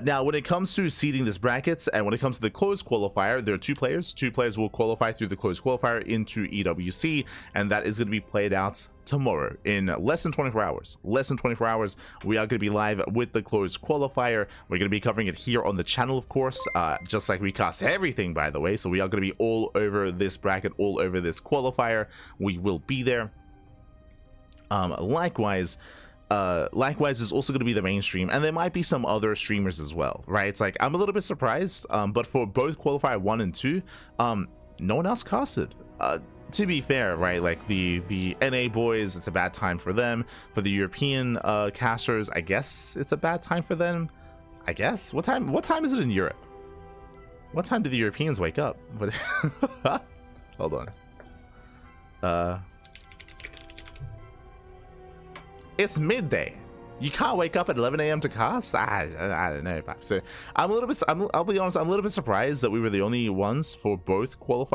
S1: Now, when it comes to seeding this bracket, and when it comes to the closed qualifier, there are 2 players. 2 players will qualify through the closed qualifier into EWC, and that is going to be played out tomorrow in less than 24 hours. Less than 24 hours, we are going to be live with the closed qualifier. We're going to be covering it here on the channel, of course, just like we cast everything, by the way. So we are going to be all over this bracket, all over this qualifier. We will be there. Likewise, is also going to be the mainstream, and there might be some other streamers as well, right? It's like, I'm a little bit surprised, but for both qualifier 1 and 2, no one else casted. To be fair, right, like the NA boys, it's a bad time for them. For the European casters, I guess it's a bad time for them. I guess. What time is it in Europe? What time do the Europeans wake up? Hold on. It's midday. You can't wake up at 11 a.m. to cast? I don't know. So I'll be honest, I'm a little bit surprised that we were the only ones for both Korean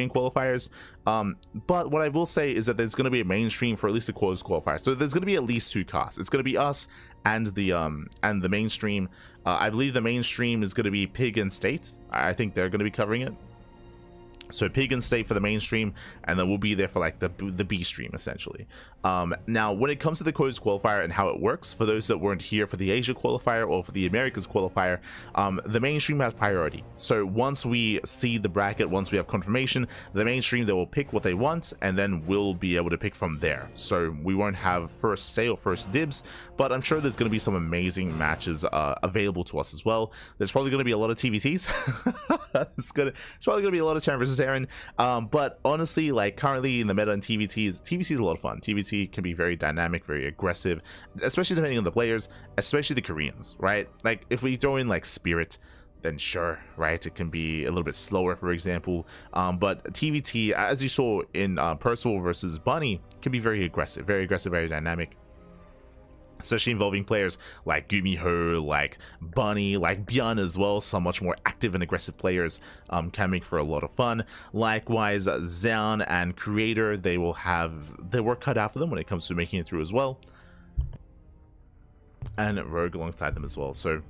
S1: qualifiers. But what I will say is that there's going to be a mainstream for at least the closed qualifier. So there's going to be at least 2 casts. It's going to be us and the mainstream. I believe the mainstream is going to be Pig and State. I think they're going to be covering it. So Pig and State for the mainstream, and then we'll be there for like the B stream essentially. Now, when it comes to the closed qualifier and how it works, for those that weren't here for the Asia qualifier or for the Americas qualifier, the mainstream has priority. So once we see the bracket, once we have confirmation, the mainstream, they will pick what they want, and then we'll be able to pick from there. So we won't have first say or first dibs, but I'm sure there's going to be some amazing matches available to us as well. There's probably going to be a lot of TVTs. It's probably going to be a lot of Terran versus Terran. But honestly, like currently in the meta and TVT is a lot of fun. TVT can be very dynamic, very aggressive, especially depending on the players, especially the Koreans, right? Like if we throw in like Spirit, then sure, right, it can be a little bit slower, for example. But TVT, as you saw in Percival versus Bunny, can be very aggressive, very dynamic, especially involving players like Gumiho, like Bunny, like Byun as well. Some much more active and aggressive players can make for a lot of fun. Likewise, Zaun and Creator, they will have their work cut out for them when it comes to making it through as well, and Rogue alongside them as well. So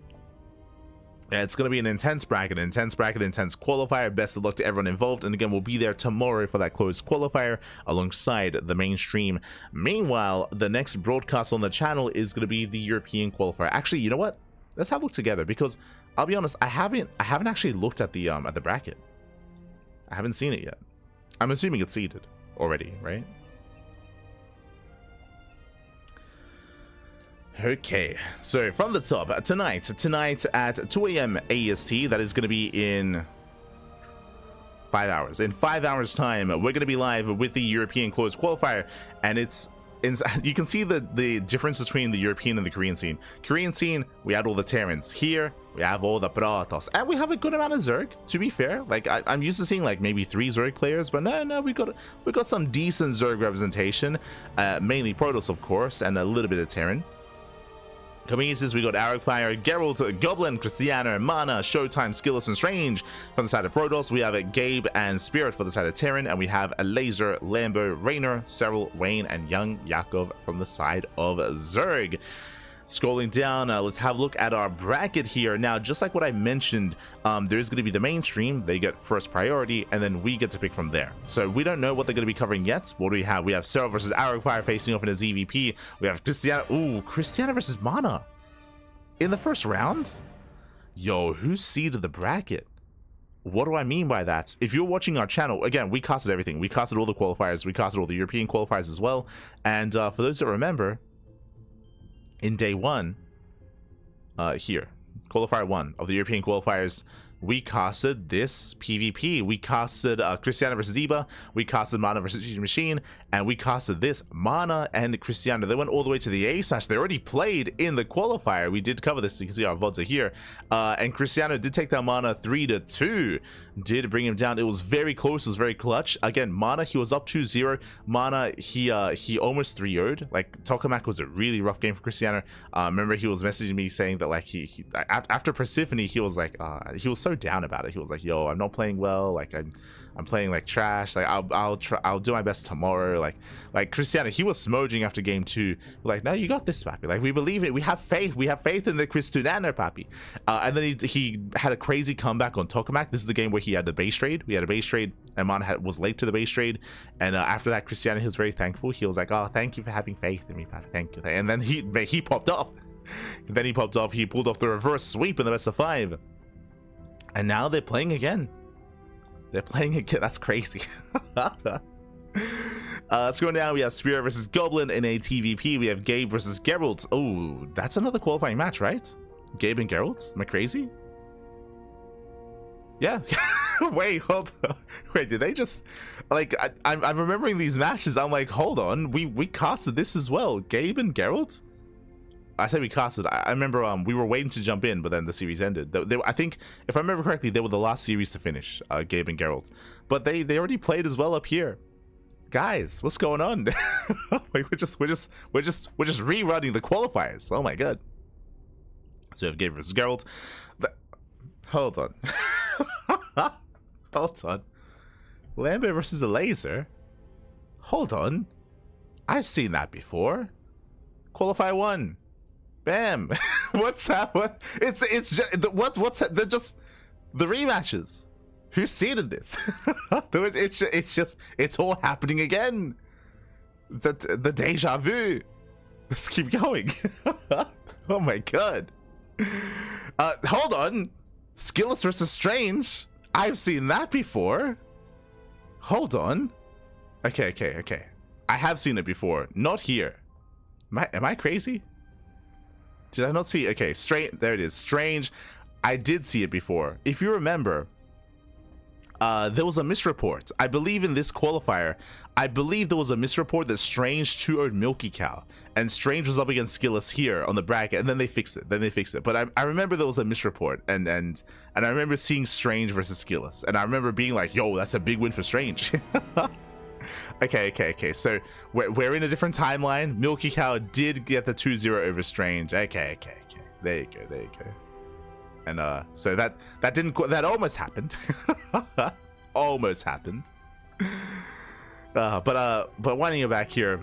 S1: yeah, it's going to be an intense bracket, intense qualifier. Best of luck to everyone involved. And again, we'll be there tomorrow for that closed qualifier alongside the mainstream. Meanwhile, the next broadcast on the channel is going to be the European qualifier. Actually, you know what? Let's have a look together, because I'll be honest, I haven't actually looked at the bracket. I haven't seen it yet. I'm assuming it's seeded already, right? Okay, so from the top, tonight at 2 a.m. AST, that is going to be in 5 hours. In 5 hours time, we're going to be live with the European closed qualifier, and you can see the difference between the European and the Korean scene. Korean scene, we had all the Terrans. Here, we have all the Protoss, and we have a good amount of Zerg, to be fair. Like, I'm used to seeing like maybe 3 Zerg players, but no, we got some decent Zerg representation, mainly Protoss, of course, and a little bit of Terran. Communities, we got Arcfire, Geralt, Goblin, Christiana, Mana, Showtime, Skilless, and Strange. From the side of Protoss, we have a Gabe and Spirit for the side of Terran, and we have a Laser, Lambo, Raynor, Cyril, Wayne, and Young Yakov from the side of Zerg. Scrolling down, let's have a look at our bracket here. Now, just like what I mentioned, there's going to be the mainstream. They get first priority, and then we get to pick from there. So we don't know what they're going to be covering yet. What do we have? We have Cyril versus Arcfire facing off in a ZVP. We have Christiana. Ooh, Christiana versus Mana in the first round. Yo, who seeded the bracket? What do I mean by that? If you're watching our channel, again, we casted everything. We casted all the qualifiers. We casted all the European qualifiers as well. And for those that remember, in day one, here, qualifier 1 of the European qualifiers, we casted this PvP. We casted Christiana versus Eba, we casted Mana versus G Machine, and we casted this Mana and Christiana. They went all the way to the A smash. They already played in the qualifier. We did cover this. You can see our VODs are here. And Christiana did take down Mana 3-2. Did bring him down. It was very close. It was very clutch. Again, Mana, he was up 2-0. Mana, he almost 3-0'd. Like, Tokamak was a really rough game for Christiana. Remember, he was messaging me saying that, like, he after Persephone, he was like, he was so down about it. He was like, yo, I'm not playing well. Like, I'm playing like trash. Like, I'll do my best tomorrow. Like Christiana, he was smoging after game 2. Like, no, you got this, Papi. Like, we believe it. We have faith. We have faith in the Christiana, Papi. And then he had a crazy comeback on Tokamak. This is the game where he had the base trade. We had a base trade, and Mana was late to the base trade. And after that, Christiana, he was very thankful. He was like, oh, thank you for having faith in me, Papi. Thank you. And then he popped off. Then he popped off. He pulled off the reverse sweep in the best of 5. And now they're playing again. They're playing again. That's crazy. Scrolling down, we have Spirit versus Goblin in a TVP. We have Gabe versus Geralt. Oh, that's another qualifying match, right? Gabe and Geralt? Am I crazy? Yeah. Wait, hold on. Wait, did they just... Like, I'm remembering these matches. I'm like, hold on. We casted this as well. Gabe and Geralt? I said we casted. I remember we were waiting to jump in, but then the series ended. I think, if I remember correctly, they were the last series to finish, Gabe and Geralt. But they already played as well up here. Guys, what's going on? Like, we're just rerunning the qualifiers. Oh my god. So we have Gabe versus Geralt. Hold on. Hold on. Lambert versus a laser. Hold on. I've seen that before. Qualify 1. Bam. What's that? What? It's just what's that? They're just the rematches. Who seeded this? It's all happening again. The deja vu. Let's keep going. Oh my god. Hold on. Skilless versus Strange. I've seen that before. Hold on. Okay. I have seen it before. Not here. Am I crazy? Did I not see? Okay, there it is. Strange. I did see it before. If you remember, there was a misreport. I believe in this qualifier, I believe there was a misreport that Strange 2-0'd Milky Cow, and Strange was up against Skilless here on the bracket, and then they fixed it. But I remember there was a misreport, and I remember seeing Strange versus Skilless, and I remember being like, yo, that's a big win for Strange. Okay. So we're in a different timeline. Milky Cow did get the 2-0 over Strange. Okay. There you go. And so that almost happened. Almost happened. But winding it back here.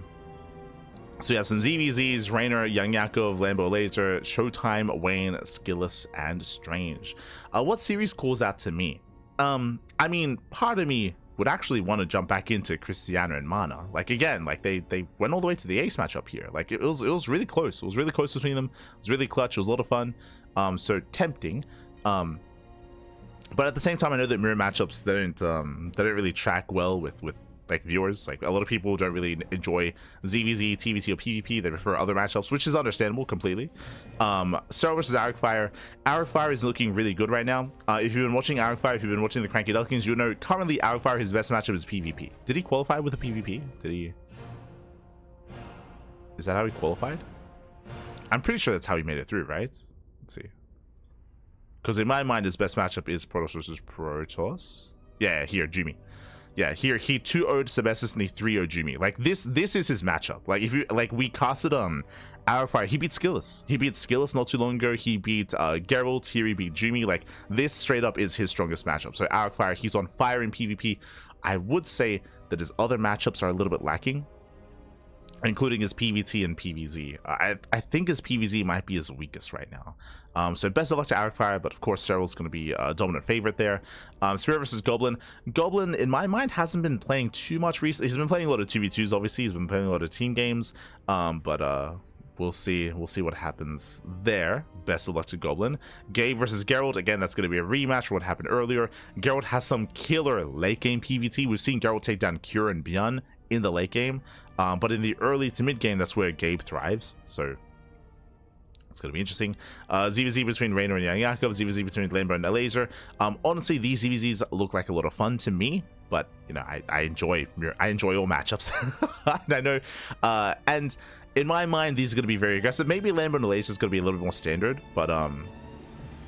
S1: So we have some ZVZs, Raynor, Young Yakov, Lambo Laser, Showtime, Wayne, Skilless, and Strange. What series calls out to me? I mean, part of me would actually want to jump back into Christiana and Mana. Like, again, like they went all the way to the ace match up here. Like, it was really close. It was really close between them. It was really clutch. It was a lot of fun. So tempting. But at the same time, I know that mirror matchups they don't really track well with like viewers. Like, a lot of people don't really enjoy ZVZ, TVT, or PvP. They prefer other matchups, which is understandable completely. Cyril versus Arcfire. Arcfire is looking really good right now. If you've been watching Arcfire, if you've been watching the CranKy Ducklings, you know currently Arcfire, his best matchup is PvP. Did he qualify with a PvP? Is that how he qualified? I'm pretty sure that's how he made it through, right? Let's see. Because in my mind, his best matchup is Protoss versus Protoss. Yeah, here, Jimmy. Yeah, here he 2-0'd Sebestis and he 3-0'd Jumi. Like this is his matchup. Like if you like, we casted Fire. He beat Skillus not too long ago. He beat Geralt. Here he beat Jumi. Like this straight up is his strongest matchup. So Fire, he's on fire in PvP. I would say that his other matchups are a little bit lacking, including his PvT and PvZ. I think his PvZ might be his weakest right now. So best of luck to Fire, but of course Cyril's going to be a dominant favorite there. Spirit versus Goblin. Goblin, in my mind, hasn't been playing too much recently. He's been playing a lot of 2v2s, obviously. He's been playing a lot of team games, but we'll see what happens there. Best of luck to Goblin. Gabe versus Geralt. Again, that's going to be a rematch for what happened earlier. Geralt has some killer late game PvT. We've seen Geralt take down Kira and Bjorn in the late game, but in the early to mid game, that's where Gabe thrives. So it's going to be interesting. ZVZ between Reynor and Young Yakov. ZVZ between Lambo and Laser. Honestly, these ZVZs look like a lot of fun to me, but you know, I enjoy all matchups. And I know, and in my mind, these are going to be very aggressive. Maybe Lambo and Laser is going to be a little bit more standard, but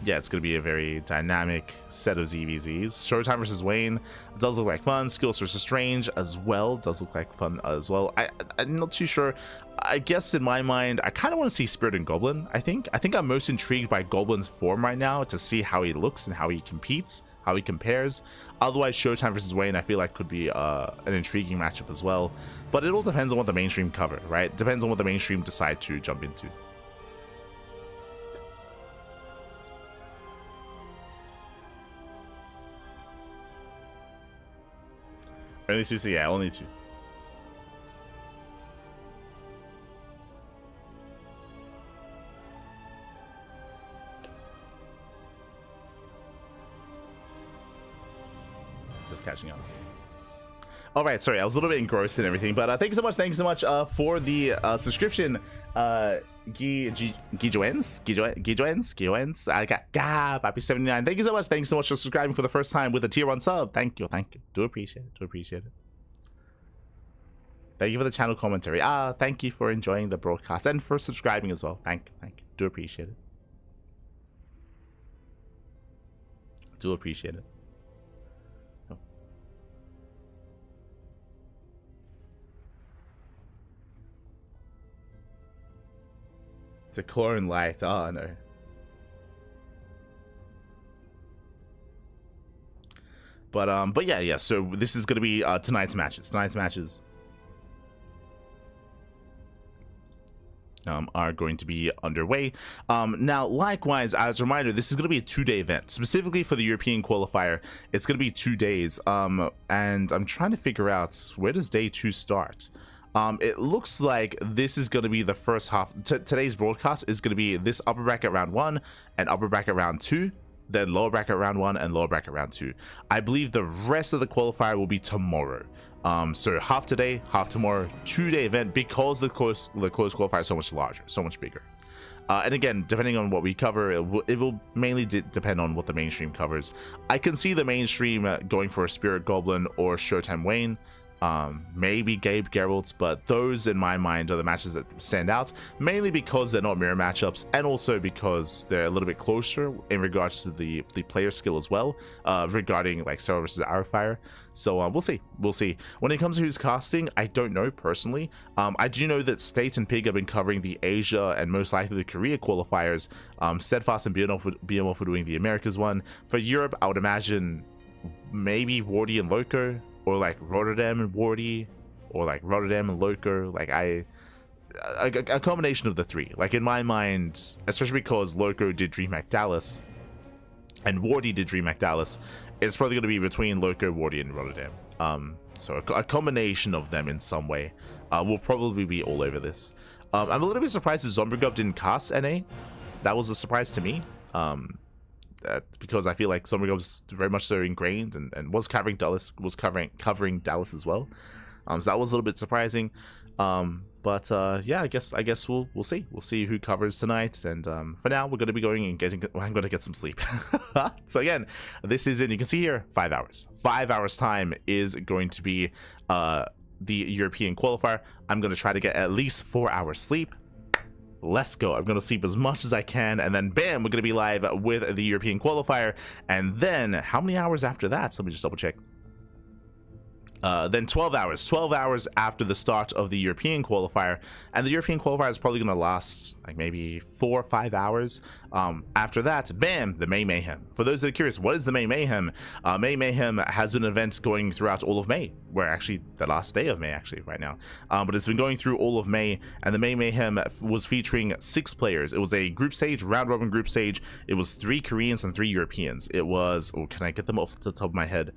S1: yeah, it's going to be a very dynamic set of ZVZs. Showtime versus Wayne does look like fun. Skills versus Strange as well does look like fun as well. I'm not too sure. I guess in my mind, I kind of want to see Spirit and Goblin. I think I'm most intrigued by Goblin's form right now to see how he looks and how he competes, how he compares. Otherwise, Showtime versus Wayne, I feel like could be an intriguing matchup as well. But it all depends on what the mainstream cover, right? Depends on what the mainstream decide to jump into. Only two, so yeah, only two. Just catching up. All right, sorry, I was a little bit engrossed in everything, but thank you so much for the subscription, Gijoens. I got Papi 79. Thank you so much. Thanks so much for subscribing for the first time with a tier 1 sub. Thank you. Do appreciate it. Thank you for the channel commentary. Thank you for enjoying the broadcast and for subscribing as well. Thank you. Do appreciate it. To chlorine light. Oh no. But yeah. So this is gonna be tonight's matches. Are going to be underway. Now, likewise, as a reminder, this is going to be a 2-day event. Specifically for the European qualifier, it's going to be 2 days. And I'm trying to figure out, where does day 2 start? It looks like this is going to be the first half. Today's broadcast is going to be this upper bracket round 1 and upper bracket round 2, then lower bracket round 1 and lower bracket round 2. I believe the rest of the qualifier will be tomorrow. So half today, half tomorrow, 2-day event, because the close qualifier is so much larger, so much bigger. And again, depending on what we cover, it will mainly depend on what the mainstream covers. I can see the mainstream going for a Spirit Goblin or Showtime Wayne. Maybe Gabe Geralt, but those in my mind are the matches that stand out, mainly because they're not mirror matchups, and also because they're a little bit closer in regards to the player skill as well, regarding like Cyril versus Fire. So we'll see. When it comes to who's casting, I don't know personally. I do know that State and Pig have been covering the Asia and most likely the Korea qualifiers. Steadfast and BMO for doing the Americas one. For Europe, I would imagine maybe Wardy and Loco, or like Rotterdam and Wardy, or like Rotterdam and Loco. Like a combination of the three. Like in my mind, especially because Loco did DreamHack Dallas and Wardy did DreamHack Dallas, it's probably going to be between Loco, Wardy, and Rotterdam. So a combination of them in some way will probably be all over this. I'm a little bit surprised that Zombrigub didn't cast NA. That was a surprise to me. Because I feel like Zombrigub's very much so ingrained and was covering Dallas, covering Dallas as well. So that was a little bit surprising. But yeah, I guess we'll see. We'll see who covers tonight. And for now, we're going to be going and I'm going to get some sleep. So again, this is you can see here 5 hours. 5 hours time is going to be the European qualifier. I'm going to try to get at least 4 hours sleep. Let's go. I'm going to sleep as much as I can, and then bam, we're going to be live with the European qualifier. And then how many hours after that? So let me just double check. Then 12 hours after the start of the European qualifier, and the European qualifier is probably going to last like maybe 4 or 5 hours. After that, bam, the May Mayhem. For those that are curious, what is the May Mayhem? May Mayhem has been an event going throughout all of May. We're actually the last day of May actually right now, but it's been going through all of May, and the May Mayhem was featuring 6 players. It was a group stage, round robin group stage. It was 3 Koreans and 3 Europeans. It was, oh, can I get them off the top of my head?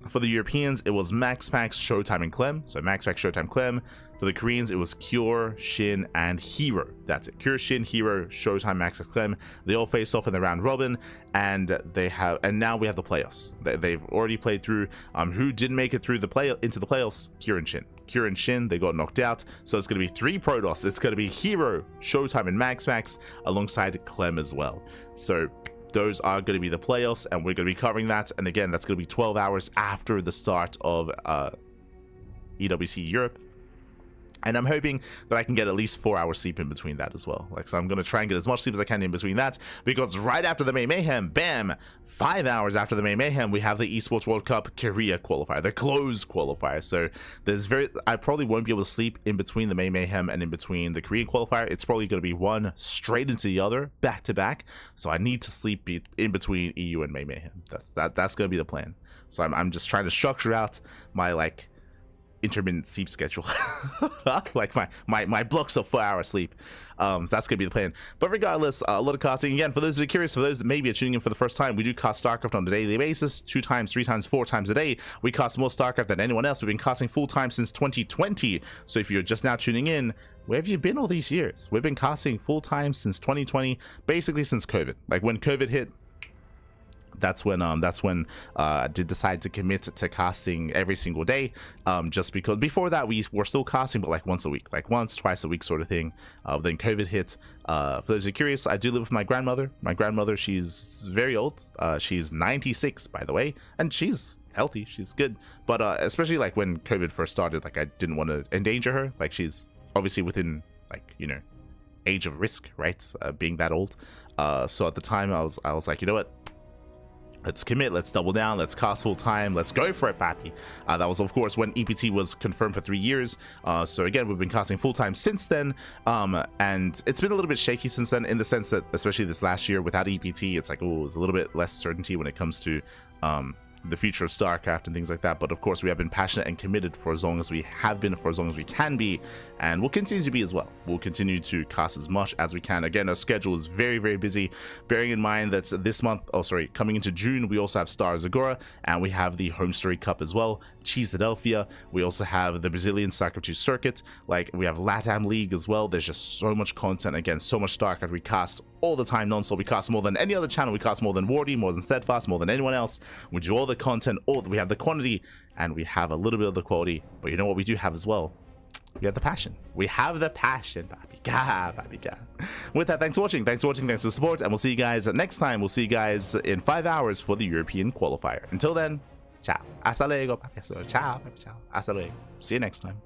S1: For the Europeans, it was Max, Showtime, and Clem. So Max, Showtime, Clem. For the Koreans, it was Kure, Shin, and Hero. That's it. Kure, Shin, Hero, Showtime, Max, Clem. They all faced off in the round robin, and now we have the playoffs. They've already played through. Who didn't make it through into the playoffs? Kure and Shin. Kure and Shin, they got knocked out. So it's going to be 3 Protoss. It's going to be Hero, Showtime, and Max, alongside Clem as well. So those are going to be the playoffs, and we're going to be covering that. And again, that's going to be 12 hours after the start of EWC Europe. And I'm hoping that I can get at least 4 hours sleep in between that as well. So I'm going to try and get as much sleep as I can in between that, because right after the May Mayhem, bam, 5 hours after the May Mayhem, we have the Esports World Cup Korea qualifier, the closed qualifier. So I probably won't be able to sleep in between the May Mayhem and in between the Korean qualifier. It's probably going to be one straight into the other, back to back. So I need to sleep in between EU and May Mayhem. That's going to be the plan. So I'm just trying to structure out my intermittent sleep schedule, like my blocks of 4 hour sleep. So that's gonna be the plan. But regardless, a lot of casting. Again, for those that are curious, for those that maybe are tuning in for the first time, we do cast StarCraft on a daily basis, 2 times, 3 times, 4 times a day. We cast more StarCraft than anyone else. We've been casting full time since 2020. So if you're just now tuning in, where have you been all these years? We've been casting full time since 2020, basically since COVID. Like when COVID hit, that's when I did decide to commit to casting every single day, just because before that we were still casting, but like once a week, like once, twice a week sort of thing. Then COVID hit. For those who are curious, I do live with my grandmother. She's very old. She's 96, by the way, and she's healthy, she's good, but especially like when COVID first started, like I didn't want to endanger her. Like she's obviously within, like, you know, age of risk, right? Being that old. So at the time I was like, you know what, let's commit, let's double down, let's cast full time, let's go for it, pappy. That was of course when EPT was confirmed for 3 years. So again, we've been casting full time since then, and it's been a little bit shaky since then, in the sense that especially this last year without EPT, it's like, oh, there's a little bit less certainty when it comes to the future of StarCraft and things like that. But of course we have been passionate and committed for as long as we have been, for as long as we can be, and we'll continue to be as well. We'll continue to cast as much as we can. Again, our schedule is very, very busy, bearing in mind that this month, coming into June, we also have Star Zagora, and we have the Home Story Cup as well, Philadelphia. We also have the Brazilian StarCraft 2 circuit, like we have LATAM League as well. There's just so much content. Again, so much StarCraft. We cast all the time, non-stop. We cast more than any other channel. We cast more than Wardy, more than Steadfast, more than anyone else. We do all the content, we have the quantity, and we have a little bit of the quality. But you know what we do have as well? We have the passion. We have the passion, baby. With that, thanks for watching. Thanks for the support, and we'll see you guys next time. We'll see you guys in 5 hours for the European qualifier. Until then, ciao. Hasta luego, papi. Ciao, papi. Ciao. Hasta luego. See you next time.